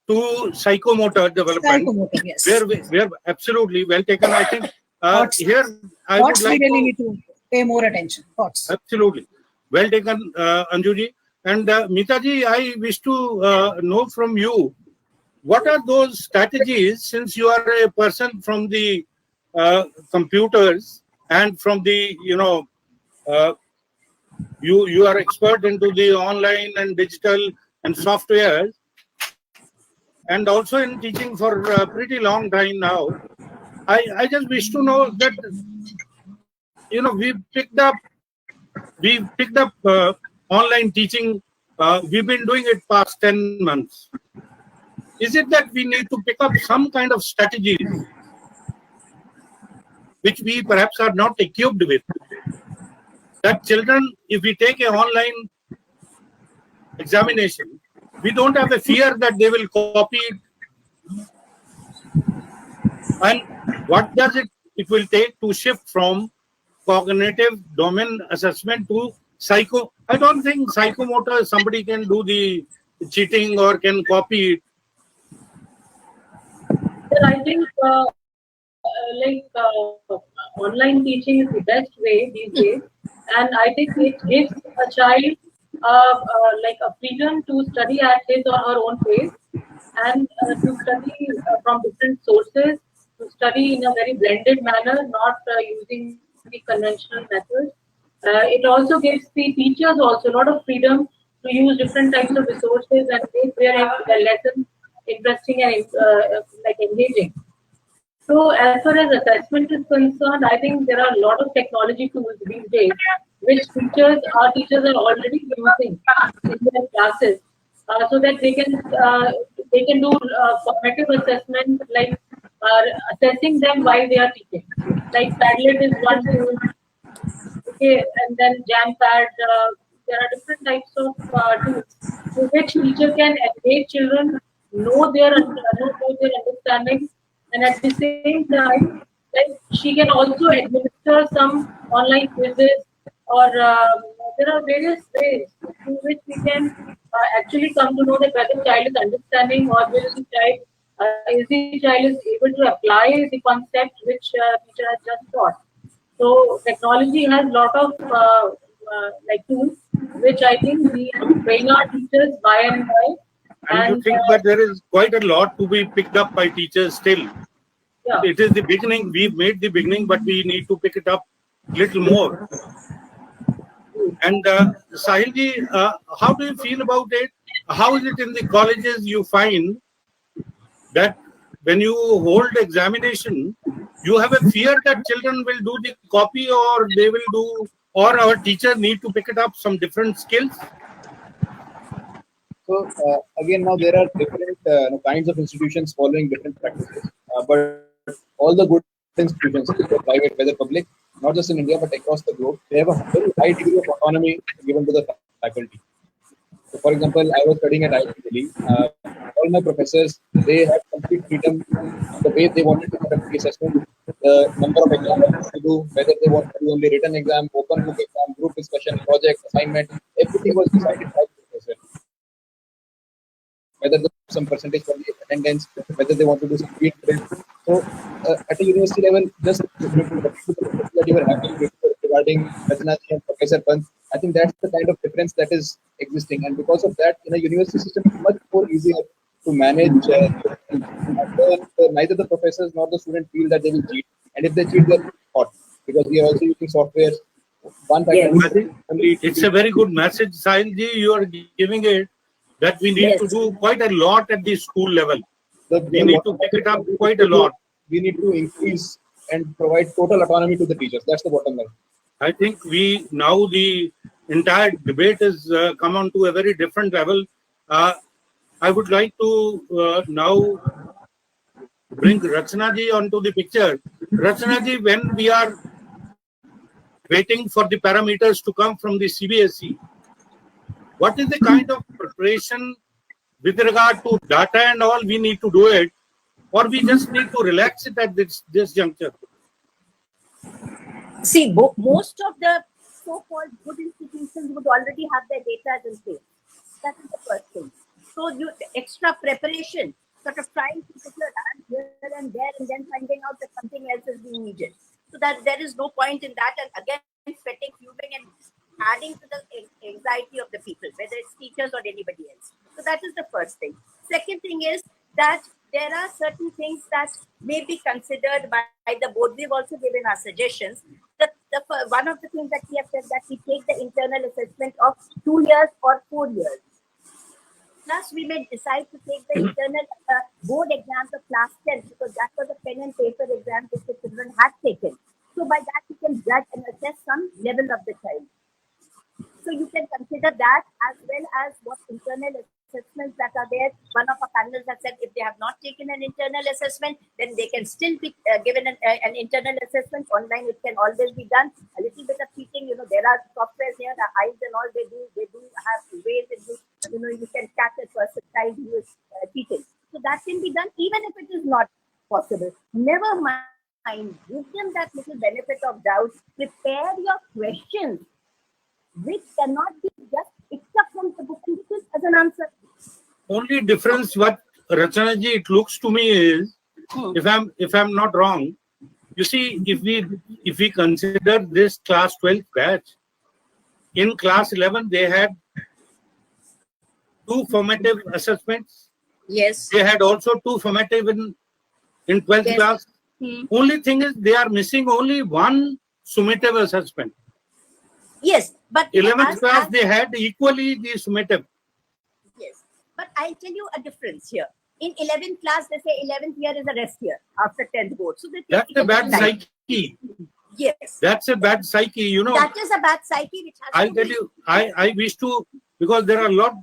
Speaker 1: to psychomotor development.
Speaker 3: Psychomotor, yes.
Speaker 1: Where absolutely well taken. I think
Speaker 3: Thoughts.
Speaker 1: here I would
Speaker 3: Thoughts we
Speaker 1: like
Speaker 3: really
Speaker 1: to
Speaker 3: need to pay more attention. Thoughts.
Speaker 1: absolutely well taken, Anjuji. And Mitaji, I wish to know from you, what are those strategies, since you are a person from the computers and from the you are expert into the online and digital and software, and also in teaching for a pretty long time now. I just wish to know that we picked up online teaching. We've been doing it past 10 months. Is it that we need to pick up some kind of strategies which we perhaps are not equipped with? That children, if we take an online examination, we don't have a fear that they will copy it. And what does it will take to shift from cognitive domain assessment to psycho? I don't think psychomotor, somebody can do the cheating or can copy it.
Speaker 5: Well, I think online teaching is the best way these days, and I think it gives a child a freedom to study at his or her own pace, and to study from different sources, to study in a very blended manner, not using the conventional methods. It also gives the teachers also a lot of freedom to use different types of resources and make their lesson interesting and engaging. So as far as assessment is concerned, I think there are a lot of technology tools these days which our teachers are already using in their classes, so that they can do formative assessment, like assessing them while they are teaching. Like Padlet is one tool, okay, and then JamPad. There are different types of tools through which teacher can engage children, know their understanding, and at the same time, like she can also administer some online quizzes, or there are various ways through which we can actually come to know that whether child is understanding, or will the child is the child is able to apply the concept which teacher has just taught. So technology has lot of like tools, which I think we train our teachers by and by.
Speaker 1: And you think that there is quite a lot to be picked up by teachers still.
Speaker 5: Yeah.
Speaker 1: It is the beginning. We've made the beginning, but we need to pick it up little more. And Sahilji, how do you feel about it? How is it in the colleges? You find that when you hold examination, you have a fear that children will do the copy, or they will do, or our teacher need to pick it up some different skills.
Speaker 8: So again, now there are different kinds of institutions following different practices, but all the good institutions, whether private, whether public, not just in India but across the globe, they have a very high degree of autonomy given to the faculty. So, for example, I was studying at IIT Delhi. All my professors, they had complete freedom the way they wanted to conduct the assessment, the number of exams to do, whether they want to do only written exam, open book exam, group discussion, project, assignment, everything was decided by the professor. Whether some percentage for the attendance, whether they want to do some field trip. So at a university level, just that you were happy regarding Rachanaji and Professor Pant, I think that's the kind of difference that is existing. And because of that, in a university system, it's much more easier to manage. Neither the professors nor the student feel that they will cheat. And if they cheat, they're caught. Because we are also using software.
Speaker 1: It's a very good message, Sahilji. You are giving it, that we need to do quite a lot at the school level. We need to pick it up quite a lot.
Speaker 8: We need to increase and provide total autonomy to the teachers. That's the bottom line.
Speaker 1: I think now the entire debate has come on to a very different level. I would like to now bring Rachanaji onto the picture. Rachanaji, when we are waiting for the parameters to come from the CBSE, what is the kind of preparation with regard to data and all we need to do it, or we just need to relax it at this juncture?
Speaker 2: See, most of the so-called good institutions would already have their data in place. That is the first thing. So extra preparation, sort of trying to put your hand here and there, and then finding out that something else is being needed. So that there is no point in that. And again, sweating, fuming, and adding to the anxiety of the people, whether it's teachers or anybody else. So that is the first thing. Second thing is that there are certain things that may be considered by the board. We've also given our suggestions. One of the things that we have said that we take the internal assessment of 2 years or 4 years. Plus, we may decide to take the internal board exams of class 10, because that was a pen and paper exam which the children had taken. So by that, you can judge and assess some level of the child. So you can consider that, as well as what internal assessments that are there. One of our panelists has said if they have not taken an internal assessment, then they can still be given an internal assessment. Online, it can always be done. A little bit of cheating, there are softwares here, the eyes and all, they do have ways in which, you can catch a person child who is cheating. So that can be done, even if it is not possible. Never mind, give them that little benefit of doubt. Prepare your questions, which cannot be just picked up from the book as an answer.
Speaker 1: Only difference what Rachanaji, it looks to me, is if I'm not wrong, you see, if we consider this class 12 batch, in class 11 they had 2 formative assessments.
Speaker 2: Yes.
Speaker 1: They had also 2 formative in 12th class. Only thing is they are missing only 1 summative assessment.
Speaker 2: Yes, but
Speaker 1: 11th class they had equally the summative.
Speaker 2: Yes, but I'll tell you a difference here. In 11th class, they say 11th year is a rest year after 10th board. So they take
Speaker 1: That's
Speaker 2: it
Speaker 1: a
Speaker 2: as
Speaker 1: bad
Speaker 2: time.
Speaker 1: psyche.
Speaker 2: Yes.
Speaker 1: That's a bad psyche. You know,
Speaker 2: That is a bad psyche which has
Speaker 1: I'll
Speaker 2: to
Speaker 1: tell
Speaker 2: be-
Speaker 1: you, I wish to, because there are a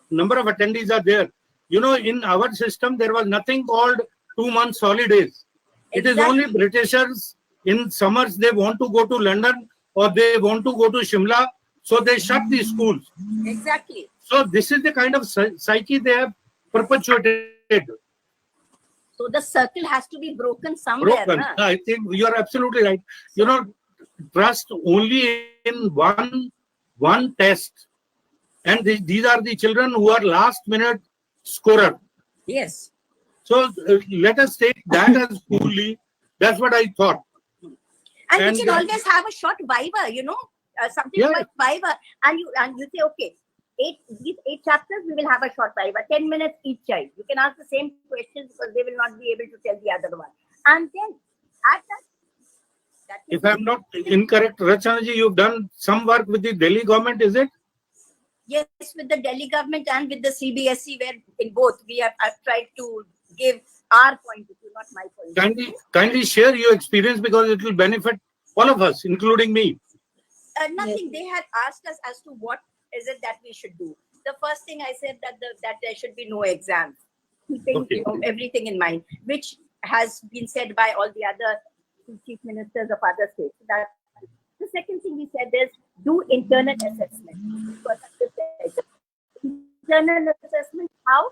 Speaker 1: number of attendees are there. You know, in our system, there was nothing called 2 months holidays. It is only
Speaker 2: Exactly.
Speaker 1: Britishers in summers, they want to go to London or they want to go to Shimla. So they shut the schools.
Speaker 2: Exactly.
Speaker 1: So this is the kind of psyche they have perpetuated.
Speaker 2: So the circle has to be broken somewhere.
Speaker 1: Broken.
Speaker 2: Na?
Speaker 1: I think you are absolutely right. You know, trust only in one test. And these are the children who are last minute scorer.
Speaker 2: Yes.
Speaker 1: So let us take that as coolly. That's what I thought.
Speaker 2: And
Speaker 1: And,
Speaker 2: we can always have a short viva, something
Speaker 1: Yeah.
Speaker 2: like viva. And you say, okay, these 8 chapters, we will have a short viva, 10 minutes each child. You can ask the same questions because they will not be able to tell the other one. And then at that
Speaker 1: If I'm not incorrect, Rachanaji, you've done some work with the Delhi government, is it?
Speaker 2: yes, with the Delhi government and with the CBSE, where in both I've tried to give our point of view, not my point of view.
Speaker 1: Kindly share your experience because it will benefit all of us, including me.
Speaker 2: Nothing. They had asked us as to what is it that we should do. The first thing I said that there should be no exams, keeping
Speaker 1: Okay.
Speaker 2: everything in mind, which has been said by all the other chief ministers of other states. The second thing we said is do internal assessment. Internal assessment, how?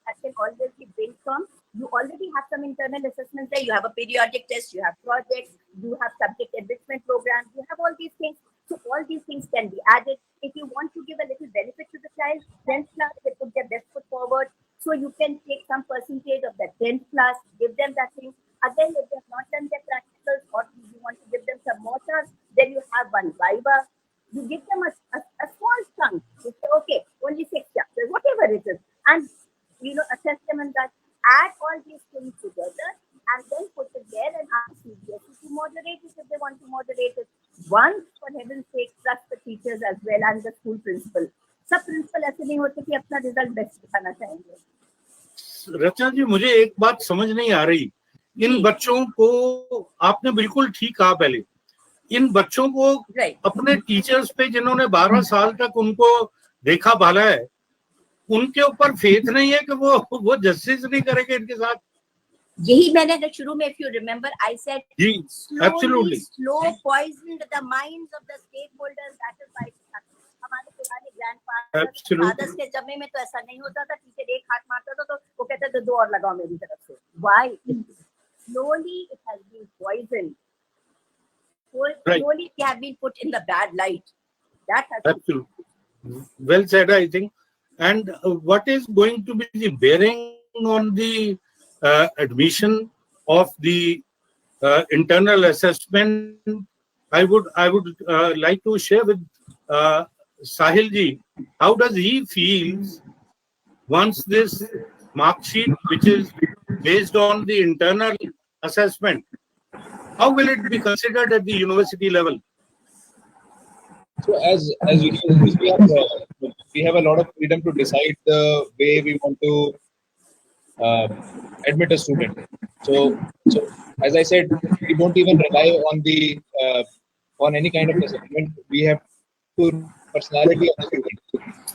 Speaker 2: I can always be brainstorm. You already have some internal assessments there. You have a periodic test, you have projects, you have subject enrichment programs, you have all these things. So all these things can be added. If you want to give a little benefit to the child, 10th class, they put their best foot forward. So you can take some percentage of that 10th class, give them that thing. Again, if they have not done their practicals or you want to give them some more tasks, then you have one viva. You give them a small chunk. You say, okay, only 6 chapters, whatever it is. And, assess them and that. Add all these things together and then put it there and ask CBSE to moderate it if they want to moderate it. Once, for heaven's sake, trust the teachers as well and the school principal. सब principal ऐसे नहीं होते कि अपना result best दिखाना चाहेंगे.
Speaker 1: रचना जी, मुझे एक बात समझ नहीं आ रही. इन बच्चों को आपने बिल्कुल ठीक कहा पहले. इन बच्चों को अपने टीचर्स पे जिन्होंने 12 साल तक उनको देखा भाला है, उनके ऊपर फेथ नहीं है कि वो जस्टिस नहीं करेंगे इनके साथ.
Speaker 2: यही मैंने शुरू में, if you remember, I said
Speaker 1: ji, absolutely.
Speaker 2: slow poisoned the minds of the stakeholders. That is why हमारे पुराने grandfathers के जमाने में तो ऐसा नहीं होता था. टीचर एक हाथ मारता था तो वो कहते थे 2 और लगाओ मेरी तरफ से. Why? Slowly it has been poisoned. Slowly they have been put in the bad light. That has
Speaker 1: Absolutely. Well said, I think. And what is going to be the bearing on the admission of the internal assessment? I would like to share with Sahil ji, how does he feel once this mark sheet, which is based on the internal assessment, how will it be considered at the university level?
Speaker 8: So as universities, we have a lot of freedom to decide the way we want to admit a student. So as I said, we don't even rely on any kind of assessment. We have to personality of the student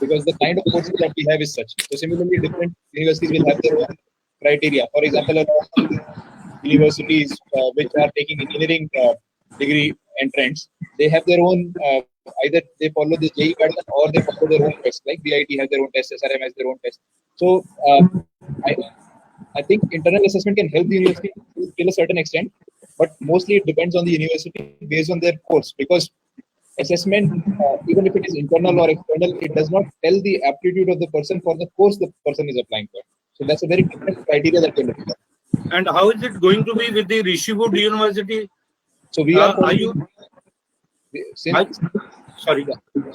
Speaker 8: because the kind of courses that we have is such. So similarly, different universities will have their own criteria. For example, universities which are taking engineering degree entrants, they have their own. Either they follow the JEE pattern or they follow their own tests. Like BIT has their own test, SRM has their own test. So I think internal assessment can help the university till a certain extent, but mostly it depends on the university based on their course. Because assessment, even if it is internal or external, it does not tell the aptitude of the person for the course the person is applying for. So that's a very different criteria that we're looking at.
Speaker 1: And how is it going to be with the Rishivud University?
Speaker 8: So we are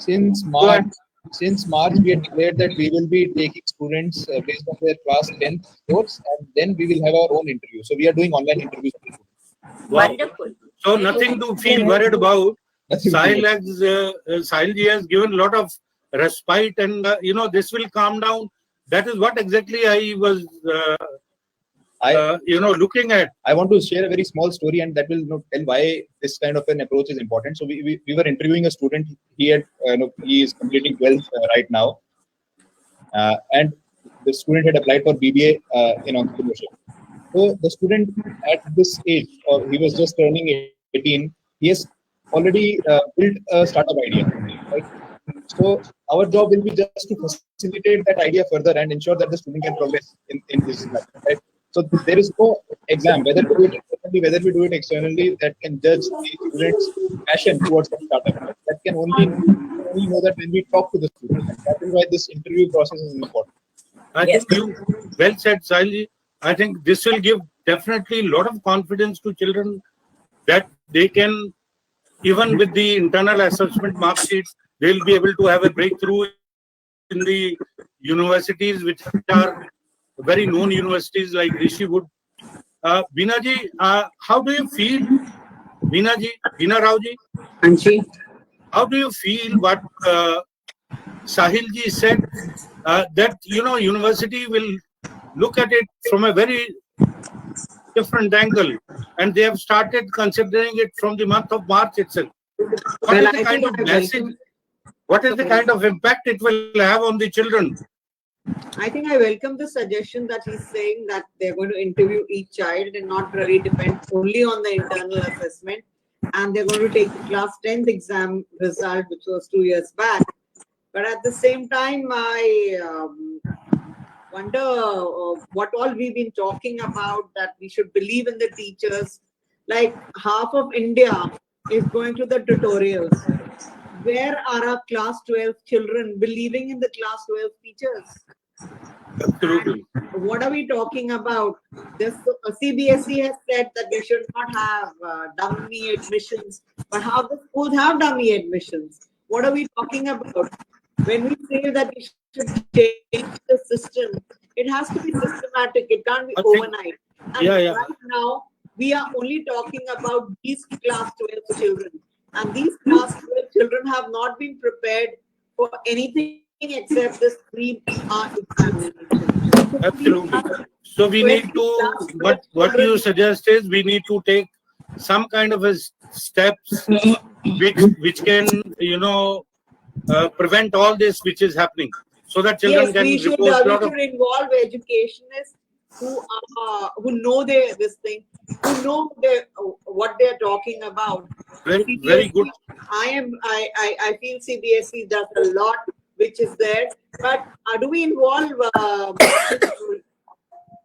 Speaker 8: since March we have declared that we will be taking students based on their class 10th scores, and then we will have our own interview. So we are doing online interviews.
Speaker 1: Wow. Wonderful. So nothing to feel worried about. Sahil ji has given a lot of respite, and this will calm down. that is what exactly I was,
Speaker 8: I
Speaker 1: looking at.
Speaker 8: I want to share a very small story, and that will tell why this kind of an approach is important. So we were interviewing a student. He is completing 12th right now, and the student had applied for BBA in entrepreneurship. So the student at this age, or he was just turning 18, he has already built a startup idea, right? So our job will be just to facilitate that idea further and ensure that the student can progress in his life, right? So there is no exam, whether we do it internally, whether we do it externally, that can judge the student's passion towards the startup. Right? That can only know that when we talk to the student. And that is why this interview process is important.
Speaker 1: I think you well said, Sahilji. I think this will give definitely a lot of confidence to children that they can, even with the internal assessment mark sheets, they'll be able to have a breakthrough in the universities, which are very known universities like Rishi Wood. Veena-ji, how do you feel, Veena Rao-ji?
Speaker 6: Anji?
Speaker 1: How do you feel what Sahilji said, that, university will look at it from a very different angle, and they have started considering it from the month of March itself. What is the kind of message, what is the kind of impact it will have on the children?
Speaker 6: I think I welcome the suggestion that he's saying that they're going to interview each child and not really depend only on the internal assessment. And they're going to take the class 10th exam result, which was 2 years back. But at the same time, I wonder what all we've been talking about, that we should believe in the teachers. Like half of India is going to the tutorials. Where are our class 12 children believing in the class 12 teachers?
Speaker 1: Absolutely.
Speaker 6: And what are we talking about? This CBSE has said that they should not have dummy admissions, but how the schools have dummy admissions? What are we talking about? When we say that we should change the system, it has to be systematic. It can't be overnight. And right now, we are only talking about these class 12 children. And these class 12 children have not been prepared for anything except this 3 examination.
Speaker 1: Absolutely. So we need to, what you suggest is we need to take some kind of a steps which can, prevent all this which is happening, so that children can
Speaker 6: report a lot of involve educationists who know this thing, who know what they're talking about.
Speaker 1: Very good.
Speaker 6: I feel CBSE does a lot which is there, but do we involve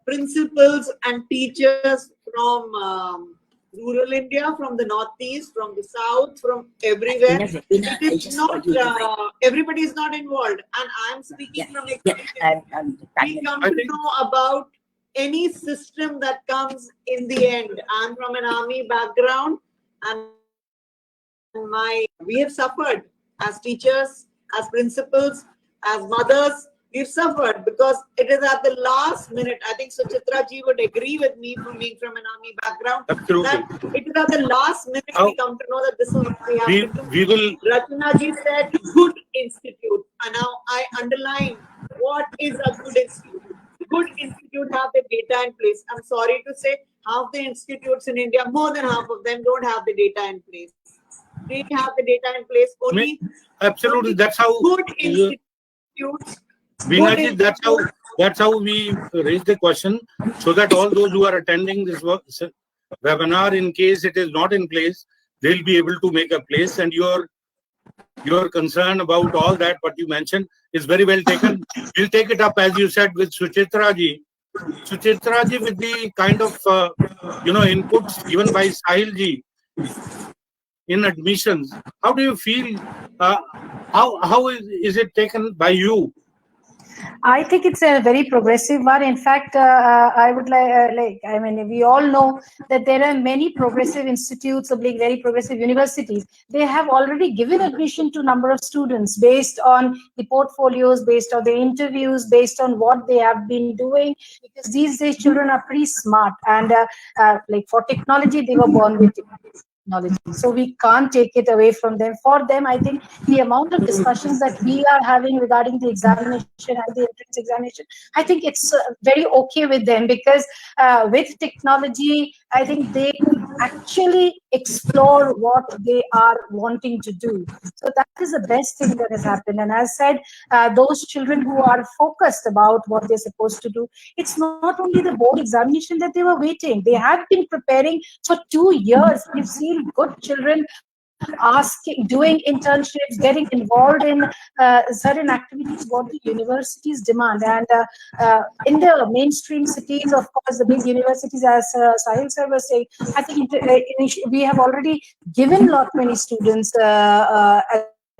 Speaker 6: principals and teachers from rural India, from the northeast, from the south, from everywhere? It is not, everybody is not involved, and I'm speaking from experience. We come to know about any system that comes in the end. I'm from an army background, and we have suffered as teachers, as principals, as mothers. We've suffered because it is at the last minute. I think Suchitra ji would agree with me, from being from an army background.
Speaker 1: Absolutely.
Speaker 6: That it is at the last minute we come to know that this is what we have to do.
Speaker 1: We will.
Speaker 6: Rachana ji said good institute, and now I underline what is a good institute. Good institute have the data in place. I'm sorry to say, half the institutes in India, more than half of them, don't have the data in place. They have the data in place only.
Speaker 1: Absolutely, that's how
Speaker 6: good institutes.
Speaker 1: Veena-ji, that's how we raise the question, so that all those who are attending this webinar, in case it is not in place, they'll be able to make a place. And your concern about all that, what you mentioned, is very well taken. We'll take it up, as you said, with Suchitra ji. Suchitra ji, with the kind of inputs given by Sahil ji in admissions, how do you feel? How is it taken by you?
Speaker 4: I think it's a very progressive one. In fact, I would we all know that there are many progressive institutes, or very progressive universities. They have already given admission to a number of students based on the portfolios, based on the interviews, based on what they have been doing. Because these days children are pretty smart, and for technology, they were born with it. technology. So we can't take it away from them. For them, I think the amount of discussions that we are having regarding the examination and the entrance examination, I think it's very okay with them, because with technology, I think they could actually explore what they are wanting to do. So that is the best thing that has happened. And as said, those children who are focused about what they're supposed to do, it's not only the board examination that they were waiting. They have been preparing for 2 years. We've seen good children asking, doing internships, getting involved in certain activities what the universities demand. And in the mainstream cities, of course, the big universities, as Sahil sir was saying, I think we have already given many students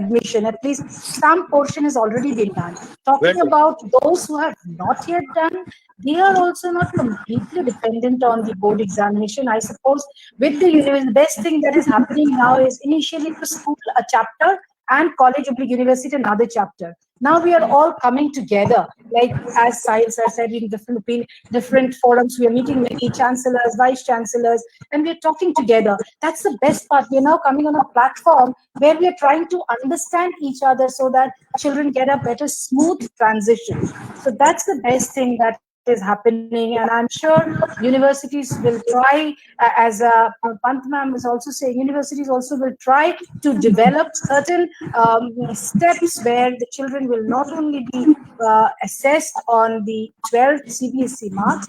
Speaker 4: admission. At least some portion has already been done. Talking about those who have not yet done, they are also not completely dependent on the board examination. I suppose with the university, the best thing that is happening now is initially to school a chapter and college oblique university another chapter. Now we are all coming together, like as Sahil sir said, in different forums. We are meeting with the chancellors, vice chancellors, and we are talking together. That's the best part. We are now coming on a platform where we are trying to understand each other so that children get a better smooth transition. So that's the best thing that is happening, and I'm sure universities will try, as Pant ma'am was also saying, universities also will try to develop certain steps where the children will not only be assessed on the 12th CBSE marks.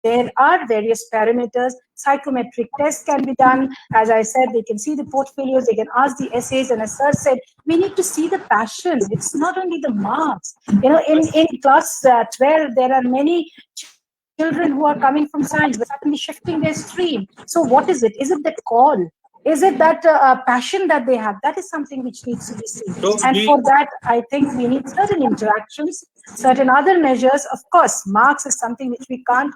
Speaker 4: There are various parameters. Psychometric tests can be done. As I said, they can see the portfolios, they can ask the essays, and as sir said, we need to see the passion. It's not only the marks. You know, in class 12, there are many children who are coming from science, but suddenly shifting their stream. So what is it? Is it that call? Is it that passion that they have? That is something which needs to be seen. And for that, I think we need certain interactions, certain other measures. Of course, marks is something which we can't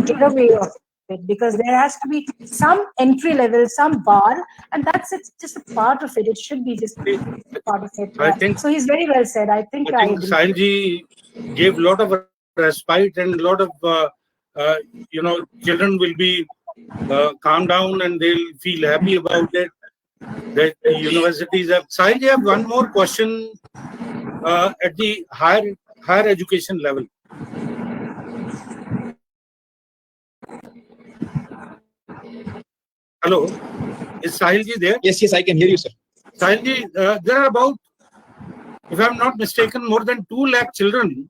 Speaker 4: get away of it, because there has to be some entry level, some bar, and that's it, just a part of it. It should be just a part of it.
Speaker 1: I think
Speaker 4: so. He's very well said. I think
Speaker 1: Sahil ji gave a lot of respite, and a lot of children will be calm down and they'll feel happy about it. That the universities have. Sahil ji, I have one more question at the higher education level. Hello, is Sahil ji there?
Speaker 8: Yes, I can hear you, sir.
Speaker 1: Sahil ji, there are about, if I'm not mistaken, more than 2 lakh children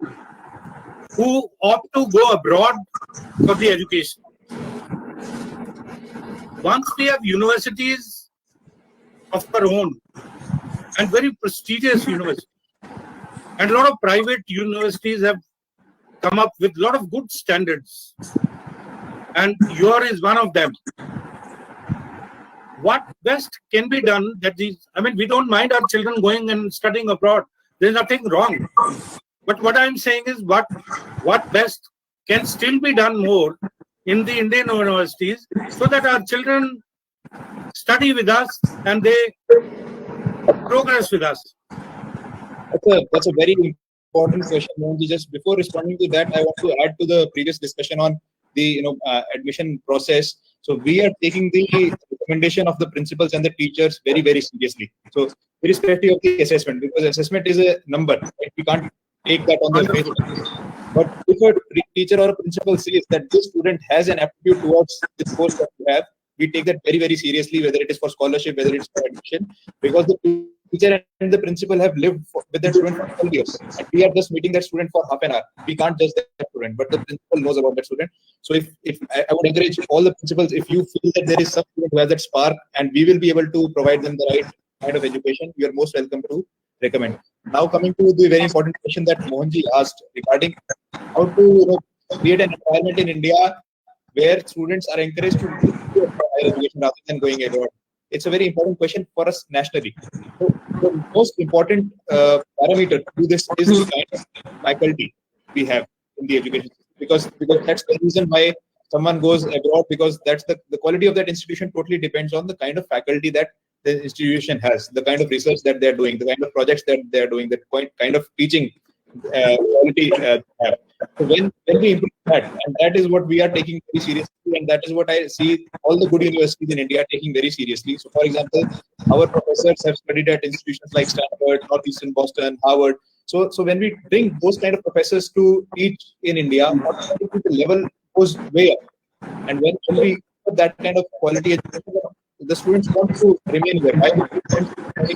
Speaker 1: who opt to go abroad for the education. Once we have universities of our own, and very prestigious universities, and a lot of private universities have come up with a lot of good standards, and your is one of them. What best can be done that these, I mean, we don't mind our children going and studying abroad. There's nothing wrong. But what I'm saying is what best can still be done more in the Indian universities so that our children study with us and they progress with us.
Speaker 8: That's a very important question, Mohanji. Just before responding to that, I want to add to the previous discussion on the admission process. So we are taking the recommendation of the principals and the teachers very, very seriously. So irrespective of the assessment, because assessment is a number, right? We can't take that on the face. But if a teacher or a principal says that this student has an aptitude towards this course that we have, we take that very, very seriously, whether it is for scholarship, whether it's for admission, because the teacher and the principal have lived with that student for 12 years. And we are just meeting that student for half an hour. We can't judge that student, but the principal knows about that student. So if I would encourage all the principals, if you feel that there is some student who has that spark and we will be able to provide them the right kind of education, you are most welcome to recommend. Now coming to the very important question that Mohanji asked regarding how to create an environment in India where students are encouraged to do higher education rather than going abroad. It's a very important question for us nationally. So the most important parameter to do this is the kind of faculty we have in the education system, because that's the reason why someone goes abroad, because that's the quality of that institution totally depends on the kind of faculty that the institution has, the kind of research that they're doing, the kind of projects that they're doing, the kind of teaching quality they have. So when we improve that, and that is what we are taking very seriously, and that is what I see all the good universities in India taking very seriously. So, for example, our professors have studied at institutions like Stanford, Northeastern Boston, Harvard. So when we bring those kind of professors to teach in India, automatically the level goes way up. And when we put that kind of quality education, the students want to remain there. Why would they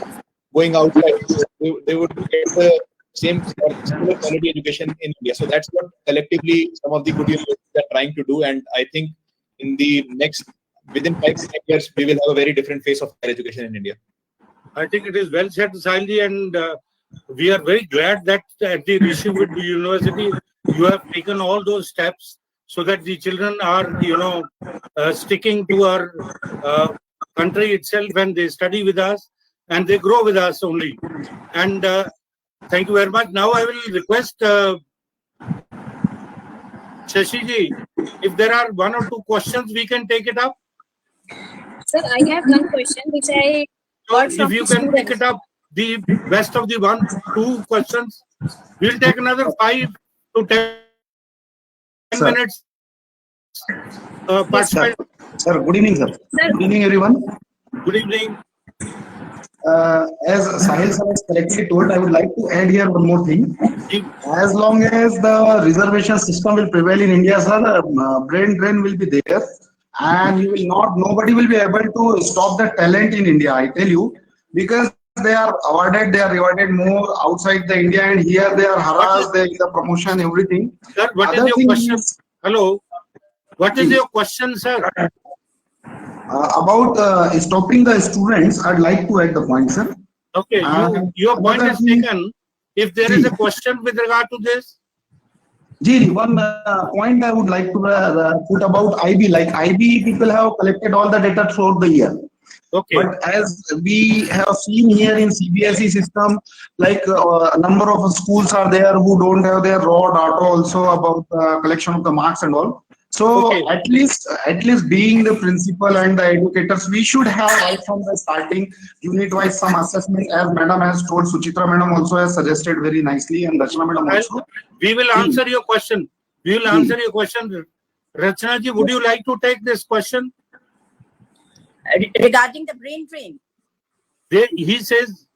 Speaker 8: going outside? They would get the same or similar quality education in India. So that's what collectively some of the good universities are trying to do. And I think within 5 to 10 years, we will have a very different face of higher education in India.
Speaker 1: I think it is well said, Sahilji, and we are very glad that at the Rishi Vid University, you have taken all those steps so that the children are, sticking to our country itself, and they study with us and they grow with us only. And thank you very much. Now I will request Shashiji, if there are 1 or 2 questions, we can take it up.
Speaker 7: Sir, I have one question which I got from
Speaker 1: If you
Speaker 7: the
Speaker 1: can
Speaker 7: students.
Speaker 1: pick it up, the best of the 1, 2 questions, we'll take another 5 to 10
Speaker 9: Sir.
Speaker 1: minutes. Participant,
Speaker 9: Sir, good evening, sir.
Speaker 7: Sir.
Speaker 9: Good evening, everyone.
Speaker 1: good evening.
Speaker 9: As Sahil sir has correctly told, I would like to add here one more thing.
Speaker 1: Keep-
Speaker 9: As long as the reservation system will prevail in India, sir, brain drain will be there, and nobody will be able to stop the talent in India. I tell you, because they are rewarded more outside the India, and here they are harassed, they get the promotion, everything.
Speaker 1: Sir, what is
Speaker 9: Other
Speaker 1: your
Speaker 9: thing
Speaker 1: question?
Speaker 9: is,
Speaker 1: Hello. What is your question, sir?
Speaker 9: about stopping the students, I'd like to add the point, sir.
Speaker 1: Okay, your point
Speaker 9: what
Speaker 1: is
Speaker 9: I-
Speaker 1: taken. If there is a question with regard to this,
Speaker 9: Ji, one point I would like to put about IB. Like IB, people have collected all the data throughout the year.
Speaker 1: okay.
Speaker 9: But as we have seen here in CBSE system, like a number of schools are there who don't have their raw data also about collection of the marks and all. So
Speaker 1: Okay.
Speaker 9: at least being the principal and the educators, we should have right from the starting unit-wise some assessment, as Madam has told, Suchitra Madam also has suggested very nicely, and Rachna Madam also.
Speaker 1: We will answer your question. We will answer your question. Rachna ji, would you like to take this question?
Speaker 2: Regarding the brain drain.
Speaker 1: He says,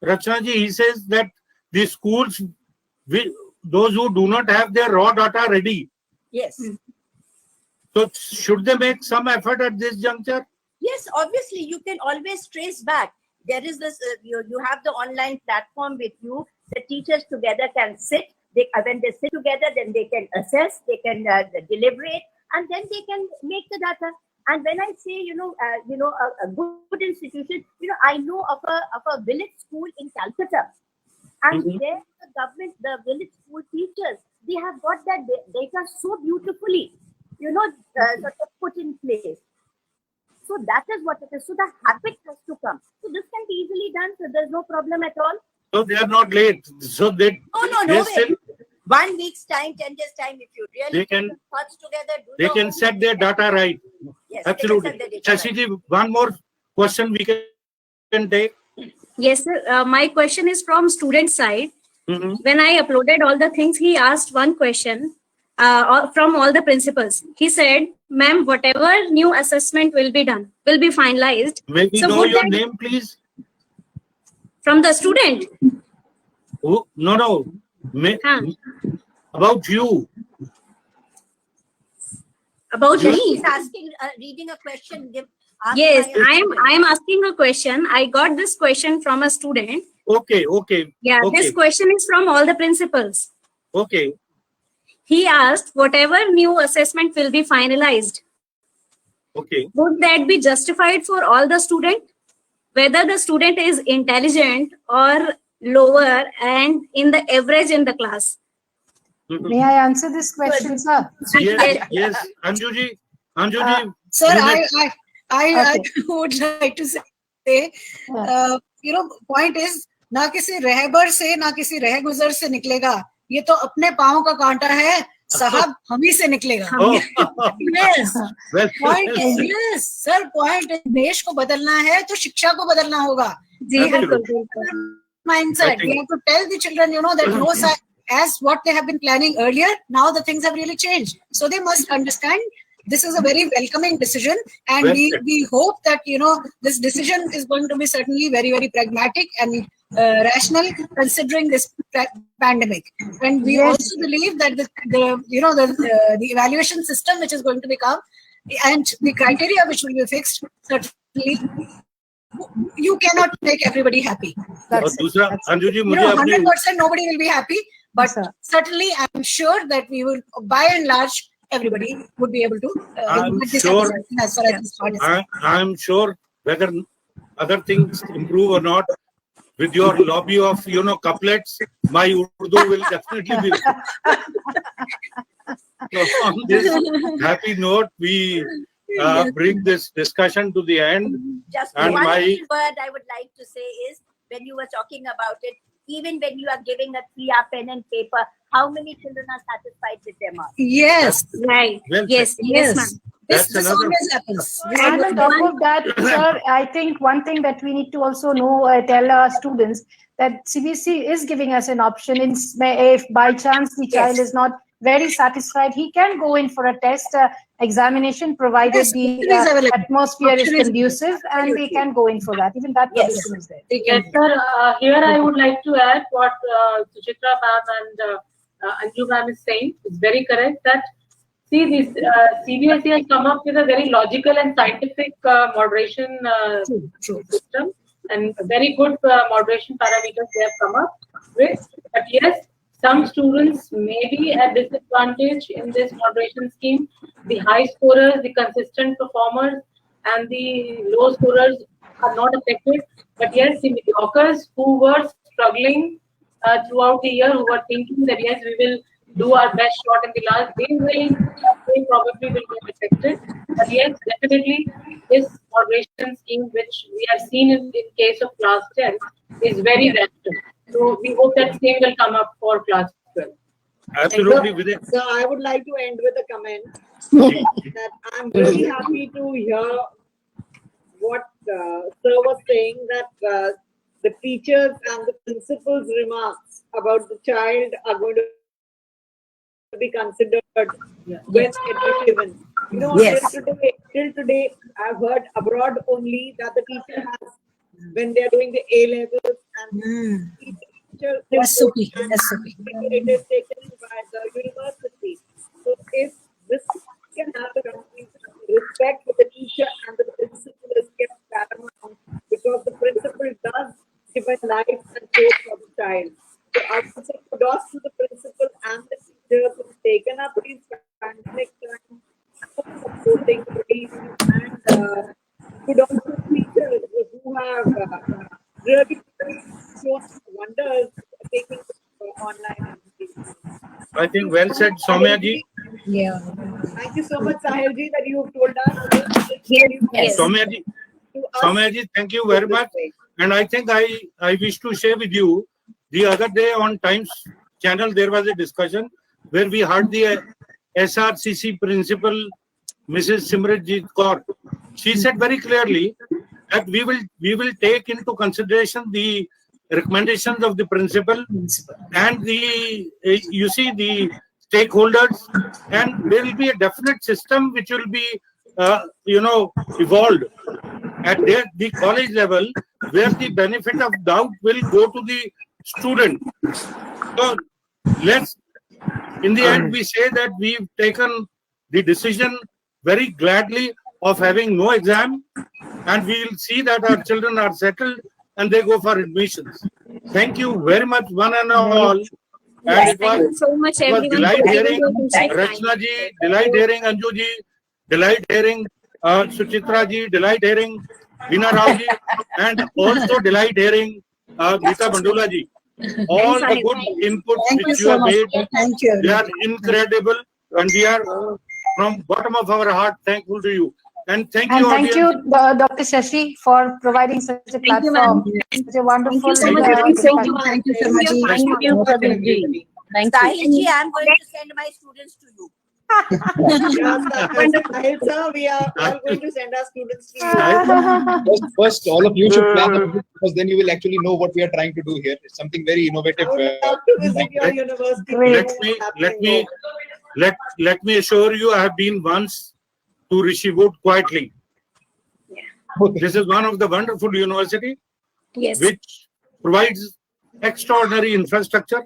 Speaker 1: Rachna ji, he says that the schools, those who do not have their raw data ready,
Speaker 2: Yes.
Speaker 1: so should they make some effort at this juncture?
Speaker 2: Yes, obviously, you can always trace back. There is this, you have the online platform with you. The teachers together can sit. When they sit together, then they can assess, they can deliberate, and then they can make the data. And when I say, a good institution, I know of a village school in Calcutta, and there the village school teachers, they have got that data so beautifully, sort of put in place. So that is what it is. So the habit has to come. So this can be easily done. So there's no problem at all.
Speaker 1: So they are not late. So they,
Speaker 2: No
Speaker 1: they
Speaker 2: way.
Speaker 1: still,
Speaker 2: 1 week's time, 10 days time, if you really
Speaker 1: They can-
Speaker 2: put your thoughts together, do
Speaker 1: they
Speaker 2: your
Speaker 1: can set their data right.
Speaker 2: Yes, they can
Speaker 1: Absolutely.
Speaker 2: set their data right.
Speaker 1: Shashi ji, one more question we can take.
Speaker 7: Yes, sir. My question is from student side.
Speaker 1: Mhm.
Speaker 7: When I uploaded all the things, he asked one question from all the principals. He said, ma'am, whatever new assessment will be done, will be finalized.
Speaker 1: May we
Speaker 7: So
Speaker 1: know
Speaker 7: would
Speaker 1: your
Speaker 7: that-
Speaker 1: name, please?
Speaker 7: From the student.
Speaker 1: Oh, no.
Speaker 7: Huh.
Speaker 1: About you.
Speaker 7: About
Speaker 2: He's
Speaker 7: me.
Speaker 2: asking, reading a question. Ask
Speaker 7: Yes,
Speaker 2: by a student.
Speaker 7: I am asking a question. I got this question from a student.
Speaker 1: Okay.
Speaker 7: Yeah,
Speaker 1: Okay.
Speaker 7: this question is from all the principals.
Speaker 1: Okay.
Speaker 7: He asked, whatever new assessment will be finalized,
Speaker 1: Okay.
Speaker 7: would that be justified for all the student? Whether the student is intelligent or lower and in the average in the class.
Speaker 1: Mhm.
Speaker 4: May I answer this question, sir?
Speaker 1: Yes. Anju ji.
Speaker 3: Sir,
Speaker 1: you
Speaker 3: I would like to say, point is, ना किसी रहबर से ना किसी रहगुजर से निकलेगा, ये तो अपने पाँव का कांटा है, साहब हम ही से निकलेगा.
Speaker 1: Oh.
Speaker 3: Yes.
Speaker 1: Well,
Speaker 3: Point is, yes, sir, point is, देश को बदलना है तो शिक्षा को बदलना होगा.
Speaker 7: जी,
Speaker 1: Absolutely.
Speaker 7: बिल्कुल, बिल्कुल.
Speaker 3: Mindset.
Speaker 1: I think-
Speaker 3: We have to tell the children, that no as what they have been planning earlier. Now the things have really changed. So they must understand this is a very welcoming decision, and
Speaker 1: Well
Speaker 3: we,
Speaker 1: said.
Speaker 3: we hope that, this decision is going to be certainly very, very pragmatic and rational, considering this pandemic. And we
Speaker 4: Yes.
Speaker 3: also believe that the evaluation system which is going to become, and the criteria which will be fixed, certainly you cannot make everybody happy.
Speaker 1: और
Speaker 4: That's it.
Speaker 1: दूसरा
Speaker 4: That's it.
Speaker 1: Anju ji मुझे अपनी
Speaker 3: 100% nobody will be happy, but
Speaker 4: Yes, sir.
Speaker 3: certainly I'm sure that we will, by and large, everybody would be able to
Speaker 1: I'm
Speaker 3: get this
Speaker 1: sure-
Speaker 3: satisfaction as far as this part is
Speaker 1: I'm sure whether other things improve or not, with your lobby of couplets, my Urdu will definitely be. So on this happy note, we bring this discussion to the end.
Speaker 2: Just
Speaker 1: And
Speaker 2: one
Speaker 1: my-
Speaker 2: little word I would like to say is, when you were talking about it, even when you are giving a 3-hour pen and paper, how many children are satisfied with their marks?
Speaker 3: Yes,
Speaker 7: Right.
Speaker 1: Well
Speaker 7: Yes.
Speaker 1: said.
Speaker 7: Yes,
Speaker 3: yes.
Speaker 7: ma'am.
Speaker 3: This
Speaker 1: That's another-
Speaker 3: always happens.
Speaker 4: And on top of that, sir, I think one thing that we need to also know, tell our students, that CBSE is giving us an option. If by chance the child is not very satisfied, he can go in for a test examination, provided
Speaker 3: Yes,
Speaker 4: the
Speaker 3: option is available.
Speaker 4: atmosphere is
Speaker 3: Option is
Speaker 4: conducive, and they can go in for that. Even that
Speaker 2: Yes.
Speaker 4: permission is there.
Speaker 5: Yes, sir. Here I would like to add what Suchitra ma'am and Anju ma'am is saying. It's very correct that, see, this CBSE has come up with a very logical and scientific moderation
Speaker 3: True.
Speaker 5: system, and very good moderation parameters they have come up with. But yes, some students may be at disadvantage in this moderation scheme. The high scorers, the consistent performers, and the low scorers are not affected. But yes, the mediocres who were struggling throughout the year, who were thinking that yes, we will do our best shot in the last, they probably will get affected. But yes, definitely this moderation scheme, which we have seen in case of class 10, is very rational. So we hope that same will come up for class 12.
Speaker 1: Absolutely, Vijay.
Speaker 6: So I would like to end with a comment that I'm very happy to hear what sir was saying, that the teachers and the principal's remarks about the child are going to be considered when admission given.
Speaker 3: Yes.
Speaker 6: Till today, I've heard abroad only that the teacher has, when they're doing the A levels and teacher
Speaker 3: SOP.
Speaker 6: it is taken by the university. So if this can happen, respect for the teacher and the principal is kept paramount, because the principal does give a life and hope for the child. So I would say kudos to the principal and the teachers who've taken up these pandemic times, supporting the and kudos to the teachers who have really shown wonders taking online.
Speaker 1: I think well said, Soumya ji.
Speaker 3: Yeah.
Speaker 6: Thank you so much, Sahil ji, that you have told us.
Speaker 2: Yes.
Speaker 1: Soumya ji, Soumya ji, thank you very much. And I think I wish to share with you, the other day on Times channel, there was a discussion where we heard the SRCC principal, Mrs. Simratjit Kaur. She said very clearly that we will take into consideration the recommendations of the principal and the the stakeholders, and there will be a definite system which will be evolved at the college level, where the benefit of doubt will go to the student. So let's, in the end, we say that we've taken the decision very gladly of having no exam, and we will see that our children are settled and they go for admissions. Thank you very much, one and all. And it
Speaker 7: Thank you
Speaker 1: was,
Speaker 7: so much,
Speaker 1: it was
Speaker 7: everyone.
Speaker 1: delight
Speaker 7: for
Speaker 1: hearing
Speaker 7: giving your time.
Speaker 1: Rachna ji, delight hearing Anju ji, delight hearing Suchitra ji, delight hearing Veena Rao ji, and also delight hearing Geeta Bandula ji. All the good inputs
Speaker 3: Thank you
Speaker 1: which you
Speaker 3: so
Speaker 1: have
Speaker 3: much.
Speaker 1: made,
Speaker 3: Thank you.
Speaker 1: they are incredible, and we are from bottom of our heart thankful to you. And thank
Speaker 4: And
Speaker 1: you,
Speaker 4: thank
Speaker 1: audience.
Speaker 4: you, Dr. Shashi, for providing such a
Speaker 7: Thank you,
Speaker 4: platform,
Speaker 7: ma'am.
Speaker 4: such a wonderful.
Speaker 7: so much.
Speaker 4: discussion.
Speaker 3: Thank you, Sharma ji.
Speaker 2: Sahil ji, I'm going to send my students to you.
Speaker 6: Sahil sir, we are all going to send our students to you.
Speaker 8: First, all of you should plan about it, because then you will actually know what we are trying to do here. It's something very innovative.
Speaker 6: I would love to visit your university.
Speaker 5: Great.
Speaker 1: Let me assure you, I have been once to Rishiwood quietly. This is one of the wonderful university
Speaker 7: Yes.
Speaker 1: which provides extraordinary infrastructure,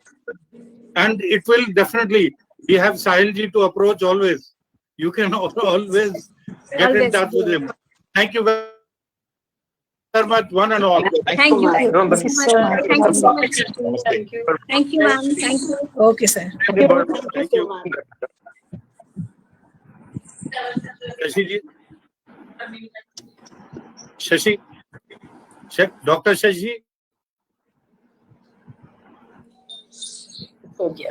Speaker 1: and it will definitely. We have Sahilji to approach always. You can always get in
Speaker 7: Always.
Speaker 1: touch with him. Thank you very much, one and all.
Speaker 7: Thank you.
Speaker 4: Thank you so much.
Speaker 7: Thank you so much.
Speaker 5: Thank you.
Speaker 7: Thank you, ma'am. Thank you.
Speaker 3: Okay, sir.
Speaker 1: Thank you. Shashi ji. Shashi. Dr. Shashi.
Speaker 2: Oh dear.